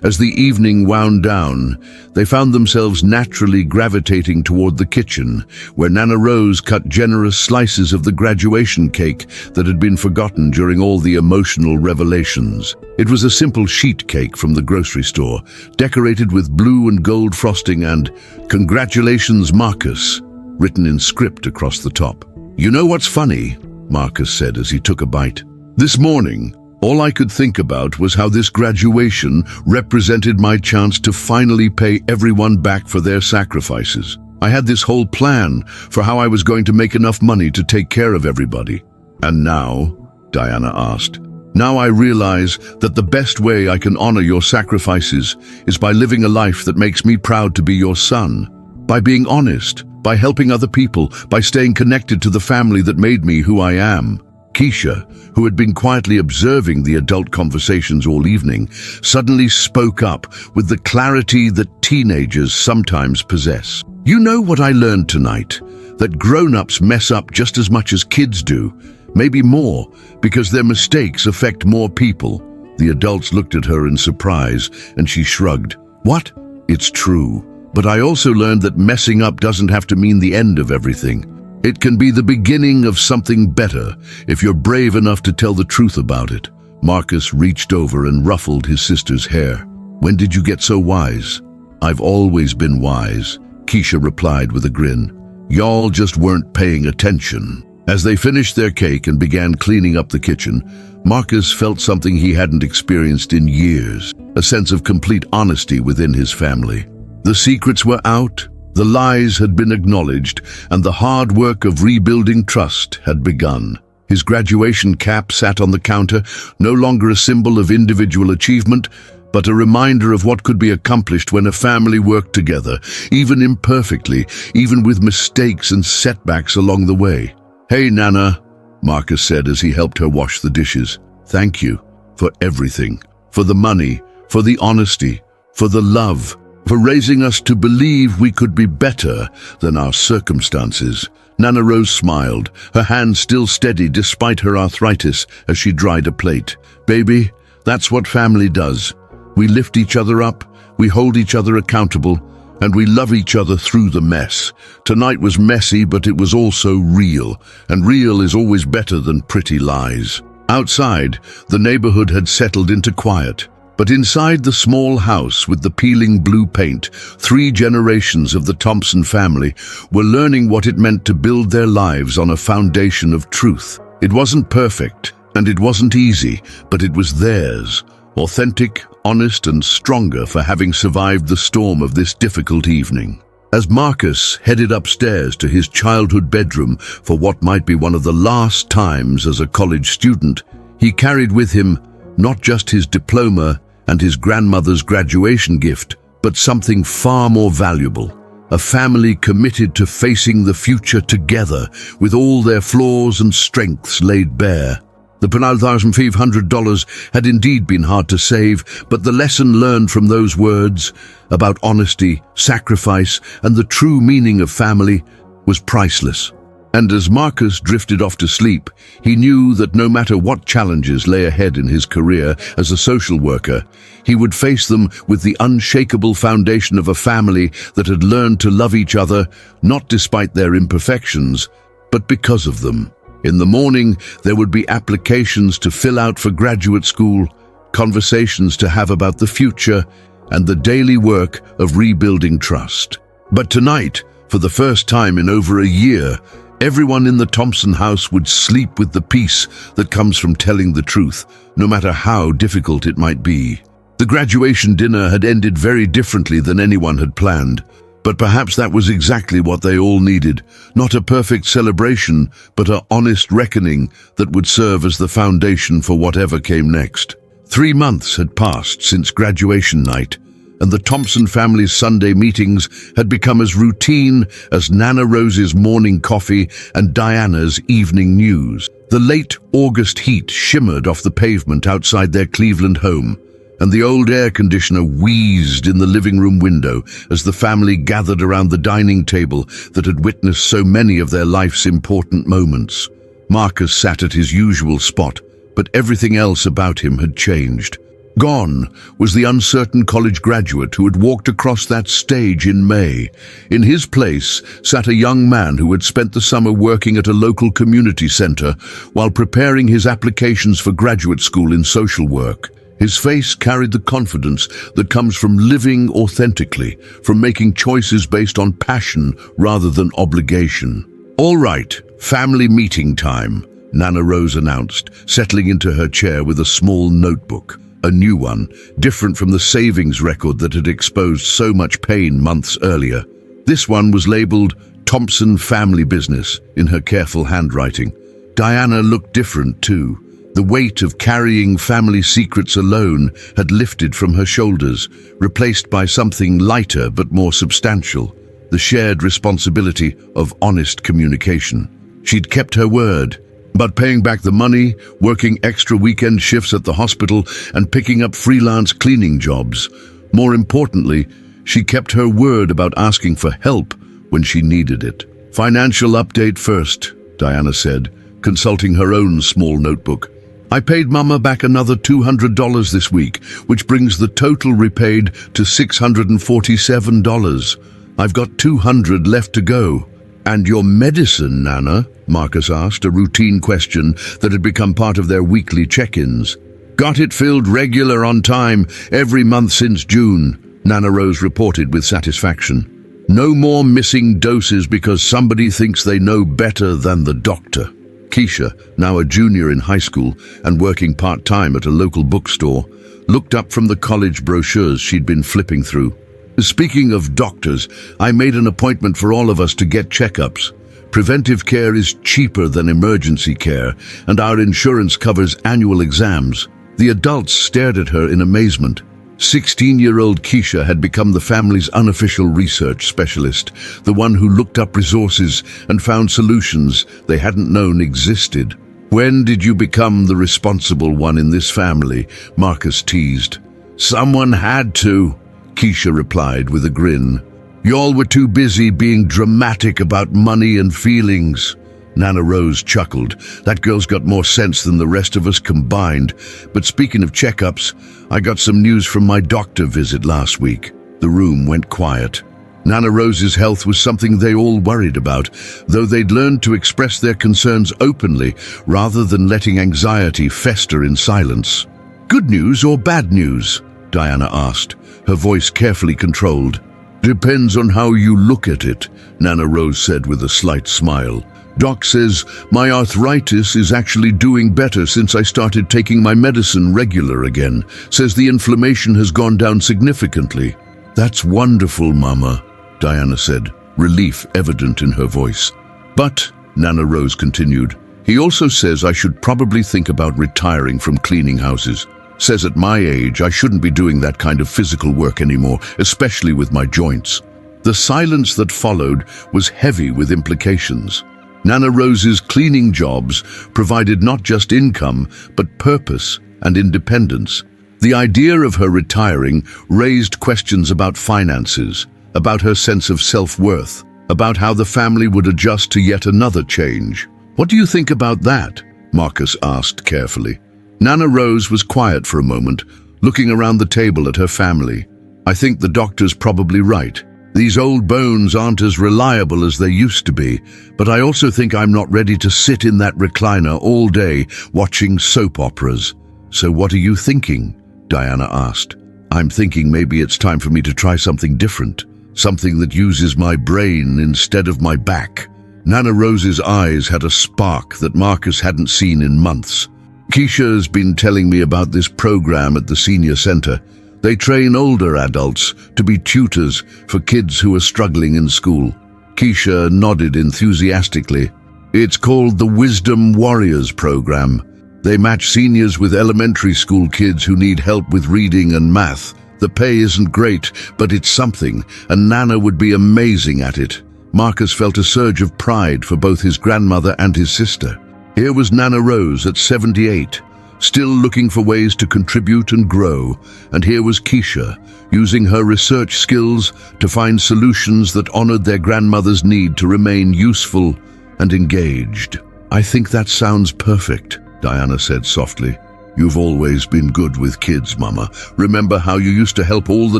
As the evening wound down, they found themselves naturally gravitating toward the kitchen, where Nana Rose cut generous slices of the graduation cake that had been forgotten during all the emotional revelations. It was a simple sheet cake from the grocery store, decorated with blue and gold frosting and "Congratulations, Marcus," written in script across the top. "You know what's funny?" Marcus said as he took a bite. "This morning, all I could think about was how this graduation represented my chance to finally pay everyone back for their sacrifices. I had this whole plan for how I was going to make enough money to take care of everybody. And now," Diana asked, "now I realize that the best way I can honor your sacrifices is by living a life that makes me proud to be your son, by being honest, by helping other people, by staying connected to the family that made me who I am." Keisha, who had been quietly observing the adult conversations all evening, suddenly spoke up with the clarity that teenagers sometimes possess. "You know what I learned tonight? That grown-ups mess up just as much as kids do, maybe more, because their mistakes affect more people." The adults looked at her in surprise, and she shrugged. "What? It's true. But I also learned that messing up doesn't have to mean the end of everything. It can be the beginning of something better if you're brave enough to tell the truth about it." Marcus reached over and ruffled his sister's hair. "When did you get so wise?" "I've always been wise," Keisha replied with a grin. "Y'all just weren't paying attention." As they finished their cake and began cleaning up the kitchen, Marcus felt something he hadn't experienced in years, a sense of complete honesty within his family. The secrets were out, the lies had been acknowledged, and the hard work of rebuilding trust had begun. His graduation cap sat on the counter, no longer a symbol of individual achievement, but a reminder of what could be accomplished when a family worked together, even imperfectly, even with mistakes and setbacks along the way. "Hey, Nana," Marcus said as he helped her wash the dishes. "Thank you for everything, for the money, for the honesty, for the love, for raising us to believe we could be better than our circumstances." Nana Rose smiled, her hand still steady despite her arthritis as she dried a plate. "Baby, that's what family does. We lift each other up, we hold each other accountable, and we love each other through the mess. Tonight was messy, but it was also real, and real is always better than pretty lies." Outside, the neighborhood had settled into quiet. But inside the small house with the peeling blue paint, 3 generations of the Thompson family were learning what it meant to build their lives on a foundation of truth. It wasn't perfect, and it wasn't easy, but it was theirs. Authentic, honest, and stronger for having survived the storm of this difficult evening. As Marcus headed upstairs to his childhood bedroom for what might be one of the last times as a college student, he carried with him not just his diploma and his grandmother's graduation gift, but something far more valuable. A family committed to facing the future together, with all their flaws and strengths laid bare. The $1,500 had indeed been hard to save, but the lesson learned from those words about honesty, sacrifice, and the true meaning of family was priceless. And as Marcus drifted off to sleep, he knew that no matter what challenges lay ahead in his career as a social worker, he would face them with the unshakable foundation of a family that had learned to love each other, not despite their imperfections, but because of them. In the morning, there would be applications to fill out for graduate school, conversations to have about the future, and the daily work of rebuilding trust. But tonight, for the first time in over a year, everyone in the Thompson house would sleep with the peace that comes from telling the truth, no matter how difficult it might be. The graduation dinner had ended very differently than anyone had planned, but perhaps that was exactly what they all needed. Not a perfect celebration, but an honest reckoning that would serve as the foundation for whatever came next. 3 months had passed since graduation night, and the Thompson family's Sunday meetings had become as routine as Nana Rose's morning coffee and Diana's evening news. The late August heat shimmered off the pavement outside their Cleveland home, and the old air conditioner wheezed in the living room window as the family gathered around the dining table that had witnessed so many of their life's important moments. Marcus sat at his usual spot, but everything else about him had changed. Gone was the uncertain college graduate who had walked across that stage in May. In his place sat a young man who had spent the summer working at a local community center while preparing his applications for graduate school in social work. His face carried the confidence that comes from living authentically, from making choices based on passion rather than obligation. "All right, family meeting time," Nana Rose announced, settling into her chair with a small notebook. A new one, different from the savings record that had exposed so much pain months earlier. This one was labeled Thompson Family Business in her careful handwriting. Diana looked different too. The weight of carrying family secrets alone had lifted from her shoulders, replaced by something lighter but more substantial, the shared responsibility of honest communication. She'd kept her word. But paying back the money, working extra weekend shifts at the hospital, and picking up freelance cleaning jobs. More importantly, she kept her word about asking for help when she needed it. "Financial update first," Diana said, consulting her own small notebook. "I paid Mama back another $200 this week, which brings the total repaid to $647. I've got $200 left to go." "And your medicine, Nana?" Marcus asked, a routine question that had become part of their weekly check-ins. "Got it filled regular on time every month since June," Nana Rose reported with satisfaction. "No more missing doses because somebody thinks they know better than the doctor." Keisha, now a junior in high school and working part-time at a local bookstore, looked up from the college brochures she'd been flipping through. "Speaking of doctors, I made an appointment for all of us to get checkups. Preventive care is cheaper than emergency care, and our insurance covers annual exams." The adults stared at her in amazement. 16-year-old Keisha had become the family's unofficial research specialist, the one who looked up resources and found solutions they hadn't known existed. "When did you become the responsible one in this family?" Marcus teased. "Someone had to," Keisha replied with a grin. "Y'all were too busy being dramatic about money and feelings." Nana Rose chuckled. "That girl's got more sense than the rest of us combined. But speaking of checkups, I got some news from my doctor visit last week." The room went quiet. Nana Rose's health was something they all worried about, though they'd learned to express their concerns openly rather than letting anxiety fester in silence. "Good news or bad news?" Diana asked, her voice carefully controlled. "Depends on how you look at it," Nana Rose said with a slight smile. "Doc says my arthritis is actually doing better since I started taking my medicine regular again. Says the inflammation has gone down significantly." "That's wonderful, Mama," Diana said, relief evident in her voice. "But," Nana Rose continued, "he also says I should probably think about retiring from cleaning houses. Says at my age I shouldn't be doing that kind of physical work anymore, especially with my joints." The silence that followed was heavy with implications. Nana Rose's cleaning jobs provided not just income, but purpose and independence. The idea of her retiring raised questions about finances, about her sense of self-worth, about how the family would adjust to yet another change. "What do you think about that?" Marcus asked carefully. Nana Rose was quiet for a moment, looking around the table at her family. "I think the doctor's probably right. These old bones aren't as reliable as they used to be, but I also think I'm not ready to sit in that recliner all day watching soap operas." "So what are you thinking?" Diana asked. "I'm thinking maybe it's time for me to try something different, something that uses my brain instead of my back." Nana Rose's eyes had a spark that Marcus hadn't seen in months. "Keisha's been telling me about this program at the senior center. They train older adults to be tutors for kids who are struggling in school." Keisha nodded enthusiastically. "It's called the Wisdom Warriors program. They match seniors with elementary school kids who need help with reading and math. The pay isn't great, but it's something, and Nana would be amazing at it." Marcus felt a surge of pride for both his grandmother and his sister. Here was Nana Rose at 78, still looking for ways to contribute and grow, and here was Keisha, using her research skills to find solutions that honored their grandmother's need to remain useful and engaged. "I think that sounds perfect," Diana said softly. "You've always been good with kids, Mama. Remember how you used to help all the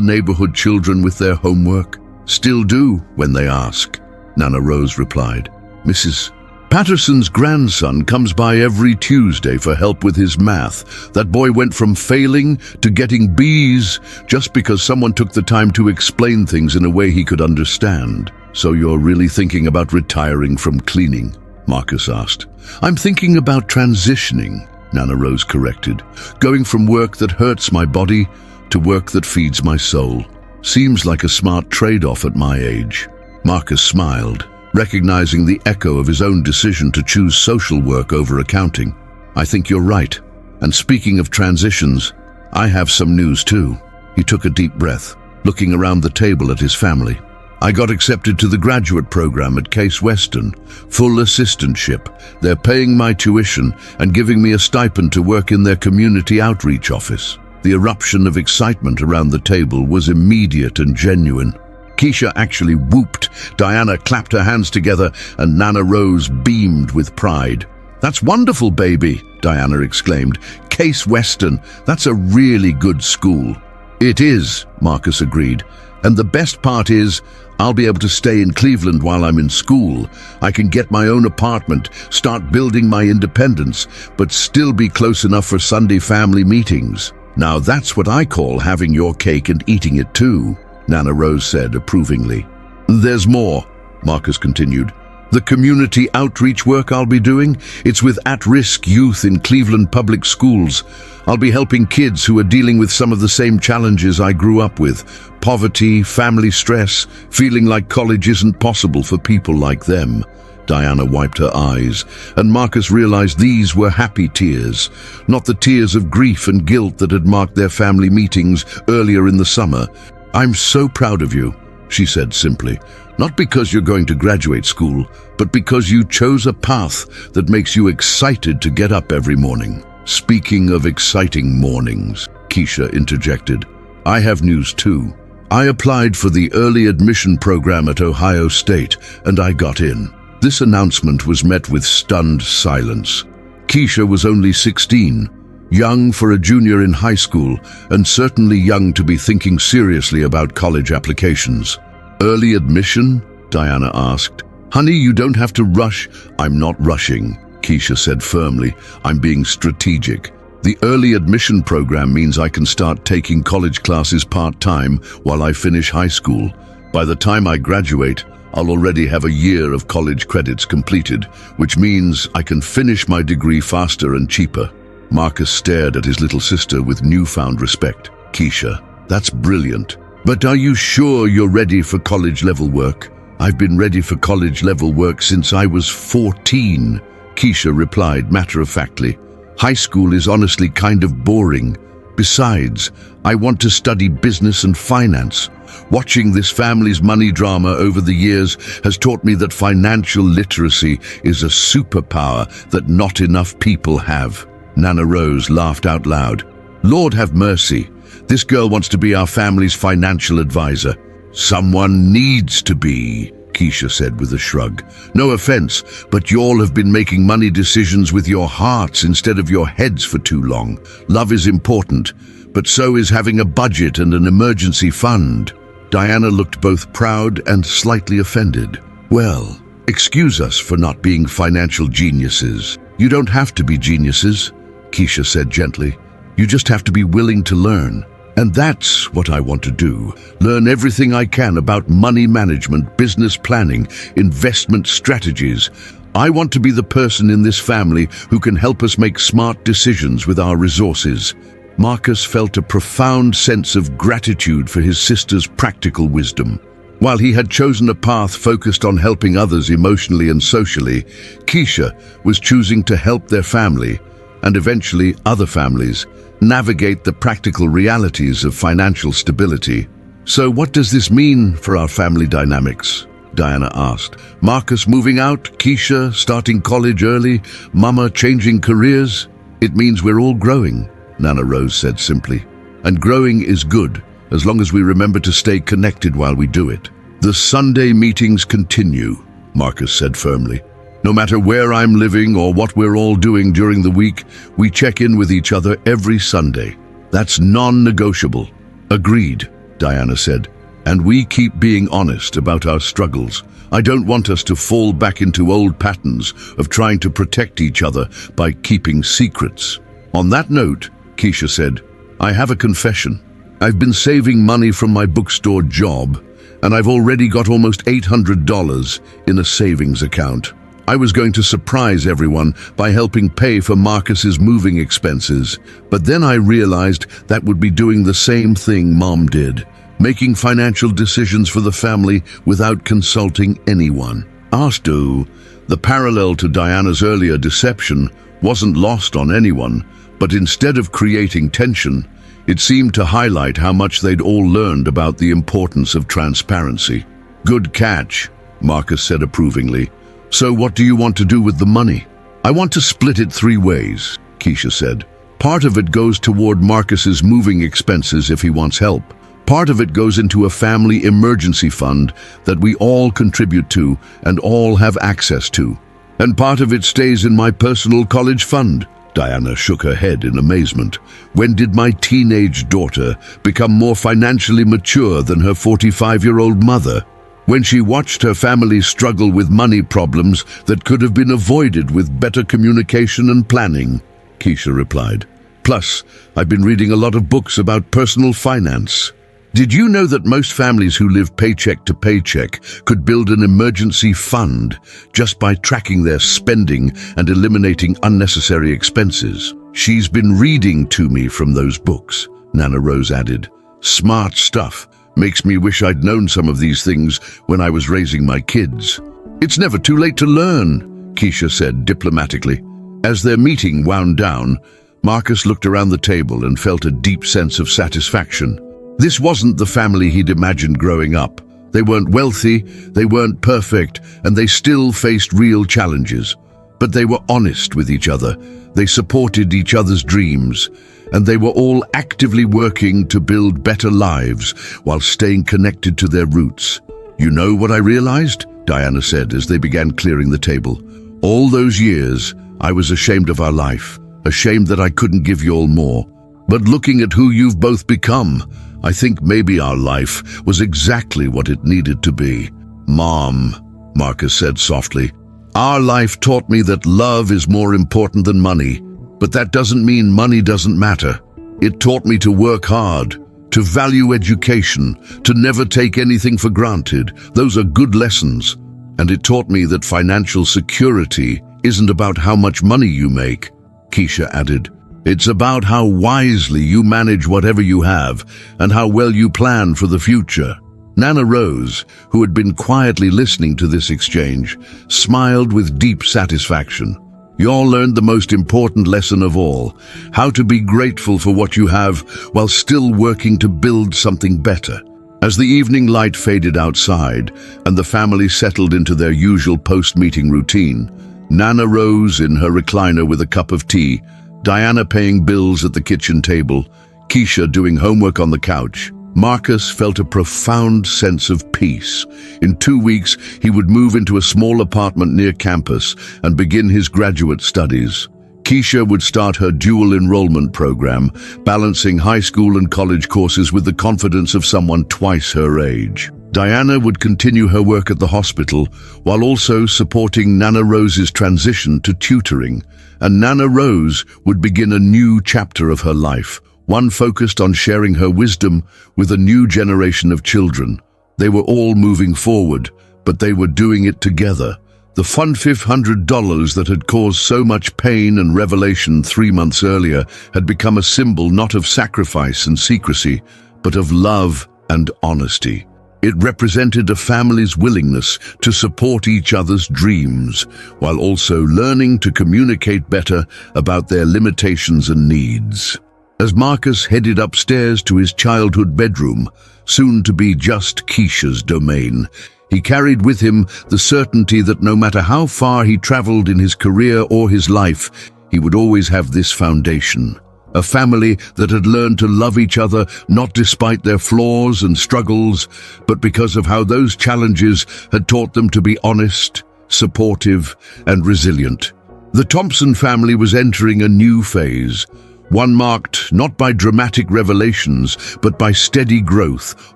neighborhood children with their homework?" "Still do, when they ask," Nana Rose replied. "Mrs. Patterson's grandson comes by every Tuesday for help with his math. That boy went from failing to getting B's just because someone took the time to explain things in a way he could understand." "So you're really thinking about retiring from cleaning?" Marcus asked. "I'm thinking about transitioning," Nana Rose corrected. "Going from work that hurts my body to work that feeds my soul. Seems like a smart trade-off at my age." Marcus smiled, recognizing the echo of his own decision to choose social work over accounting. "I think you're right. And speaking of transitions, I have some news too." He took a deep breath, looking around the table at his family. I got accepted to the graduate program at Case Western, full assistantship. They're paying my tuition and giving me a stipend to work in their community outreach office. The eruption of excitement around the table was immediate and genuine. Keisha actually whooped. Diana clapped her hands together and Nana Rose beamed with pride. "That's wonderful, baby," Diana exclaimed. "Case Western, that's a really good school." "It is," Marcus agreed. "And the best part is, I'll be able to stay in Cleveland while I'm in school. I can get my own apartment, start building my independence, but still be close enough for Sunday family meetings. Now that's what I call having your cake and eating it too," Nana Rose said approvingly. "There's more," Marcus continued. "The community outreach work I'll be doing, it's with at-risk youth in Cleveland public schools. I'll be helping kids who are dealing with some of the same challenges I grew up with: poverty, family stress, feeling like college isn't possible for people like them." Diana wiped her eyes, and Marcus realized these were happy tears, not the tears of grief and guilt that had marked their family meetings earlier in the summer. "I'm so proud of you," she said simply, "not because you're going to graduate school, but because you chose a path that makes you excited to get up every morning." "Speaking of exciting mornings," Keisha interjected, "I have news too. I applied for the early admission program at Ohio State, and I got in." This announcement was met with stunned silence. Keisha was only 16, young for a junior in high school, and certainly young to be thinking seriously about college applications. "Early admission?" Diana asked. "Honey, you don't have to rush." "I'm not rushing," Keisha said firmly. "I'm being strategic. The early admission program means I can start taking college classes part-time while I finish high school. By the time I graduate, I'll already have a year of college credits completed, which means I can finish my degree faster and cheaper." Marcus stared at his little sister with newfound respect. "Keisha, that's brilliant. But are you sure you're ready for college-level work?" "I've been ready for college-level work since I was 14, Keisha replied matter-of-factly. "High school is honestly kind of boring. Besides, I want to study business and finance. Watching this family's money drama over the years has taught me that financial literacy is a superpower that not enough people have." Nana Rose laughed out loud. "Lord have mercy. This girl wants to be our family's financial advisor." "Someone needs to be," Keisha said with a shrug. "No offense, but y'all have been making money decisions with your hearts instead of your heads for too long. Love is important, but so is having a budget and an emergency fund." Diana looked both proud and slightly offended. "Well, excuse us for not being financial geniuses. You don't have to be geniuses," Keisha said gently. "You just have to be willing to learn. And that's what I want to do. Learn everything I can about money management, business planning, investment strategies. I want to be the person in this family who can help us make smart decisions with our resources." Marcus felt a profound sense of gratitude for his sister's practical wisdom. While he had chosen a path focused on helping others emotionally and socially, Keisha was choosing to help their family, and eventually other families, navigate the practical realities of financial stability. "So what does this mean for our family dynamics?" Diana asked. "Marcus moving out, Keisha starting college early, Mama changing careers?" "It means we're all growing," Nana Rose said simply. "And growing is good, as long as we remember to stay connected while we do it." "The Sunday meetings continue," Marcus said firmly. "No matter where I'm living or what we're all doing during the week, we check in with each other every Sunday. That's non-negotiable." "Agreed," Diana said. "And we keep being honest about our struggles. I don't want us to fall back into old patterns of trying to protect each other by keeping secrets." "On that note," Keisha said, "I have a confession. I've been saving money from my bookstore job, and I've already got almost $800 in a savings account. I was going to surprise everyone by helping pay for Marcus's moving expenses, but then I realized that would be doing the same thing Mom did, making financial decisions for the family without consulting anyone." Astu, the parallel to Diana's earlier deception, wasn't lost on anyone, but instead of creating tension, it seemed to highlight how much they'd all learned about the importance of transparency. Good catch, Marcus said approvingly. So what do you want to do with the money? I want to split it 3 ways, Keisha said. Part of it goes toward Marcus's moving expenses if he wants help. Part of it goes into a family emergency fund that we all contribute to and all have access to. And part of it stays in my personal college fund. Diana shook her head in amazement. When did my teenage daughter become more financially mature than her 45-year-old mother? When she watched her family struggle with money problems that could have been avoided with better communication and planning, Keisha replied. Plus, I've been reading a lot of books about personal finance. Did you know that most families who live paycheck to paycheck could build an emergency fund just by tracking their spending and eliminating unnecessary expenses? She's been reading to me from those books, Nana Rose added. Smart stuff. Makes me wish I'd known some of these things when I was raising my kids. It's never too late to learn, Keisha said diplomatically. As their meeting wound down, Marcus looked around the table and felt a deep sense of satisfaction. This wasn't the family he'd imagined growing up. They weren't wealthy, they weren't perfect, and they still faced real challenges. But they were honest with each other. They supported each other's dreams, and they were all actively working to build better lives while staying connected to their roots. You know what I realized? Diana said as they began clearing the table. All those years, I was ashamed of our life, ashamed that I couldn't give you all more. But looking at who you've both become, I think maybe our life was exactly what it needed to be. Mom, Marcus said softly, our life taught me that love is more important than money. But that doesn't mean money doesn't matter. It taught me to work hard, to value education, to never take anything for granted. Those are good lessons. And it taught me that financial security isn't about how much money you make, Keisha added. It's about how wisely you manage whatever you have and how well you plan for the future. Nana Rose, who had been quietly listening to this exchange, smiled with deep satisfaction. You all learned the most important lesson of all, how to be grateful for what you have while still working to build something better. As the evening light faded outside and the family settled into their usual post-meeting routine, Nana rose in her recliner with a cup of tea, Diana paying bills at the kitchen table, Keisha doing homework on the couch. Marcus felt a profound sense of peace. In 2 weeks, he would move into a small apartment near campus and begin his graduate studies. Keisha would start her dual enrollment program, balancing high school and college courses with the confidence of someone twice her age. Diana would continue her work at the hospital while also supporting Nana Rose's transition to tutoring, and Nana Rose would begin a new chapter of her life, one focused on sharing her wisdom with a new generation of children. They were all moving forward, but they were doing it together. The $500 that had caused so much pain and revelation 3 months earlier had become a symbol not of sacrifice and secrecy, but of love and honesty. It represented a family's willingness to support each other's dreams, while also learning to communicate better about their limitations and needs. As Marcus headed upstairs to his childhood bedroom, soon to be just Keisha's domain, he carried with him the certainty that no matter how far he traveled in his career or his life, he would always have this foundation. A family that had learned to love each other not despite their flaws and struggles, but because of how those challenges had taught them to be honest, supportive, and resilient. The Thompson family was entering a new phase, one marked not by dramatic revelations, but by steady growth,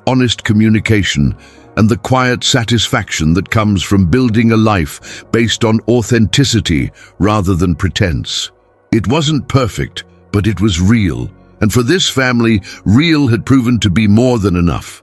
honest communication, and the quiet satisfaction that comes from building a life based on authenticity rather than pretense. It wasn't perfect, but it was real, and for this family, real had proven to be more than enough.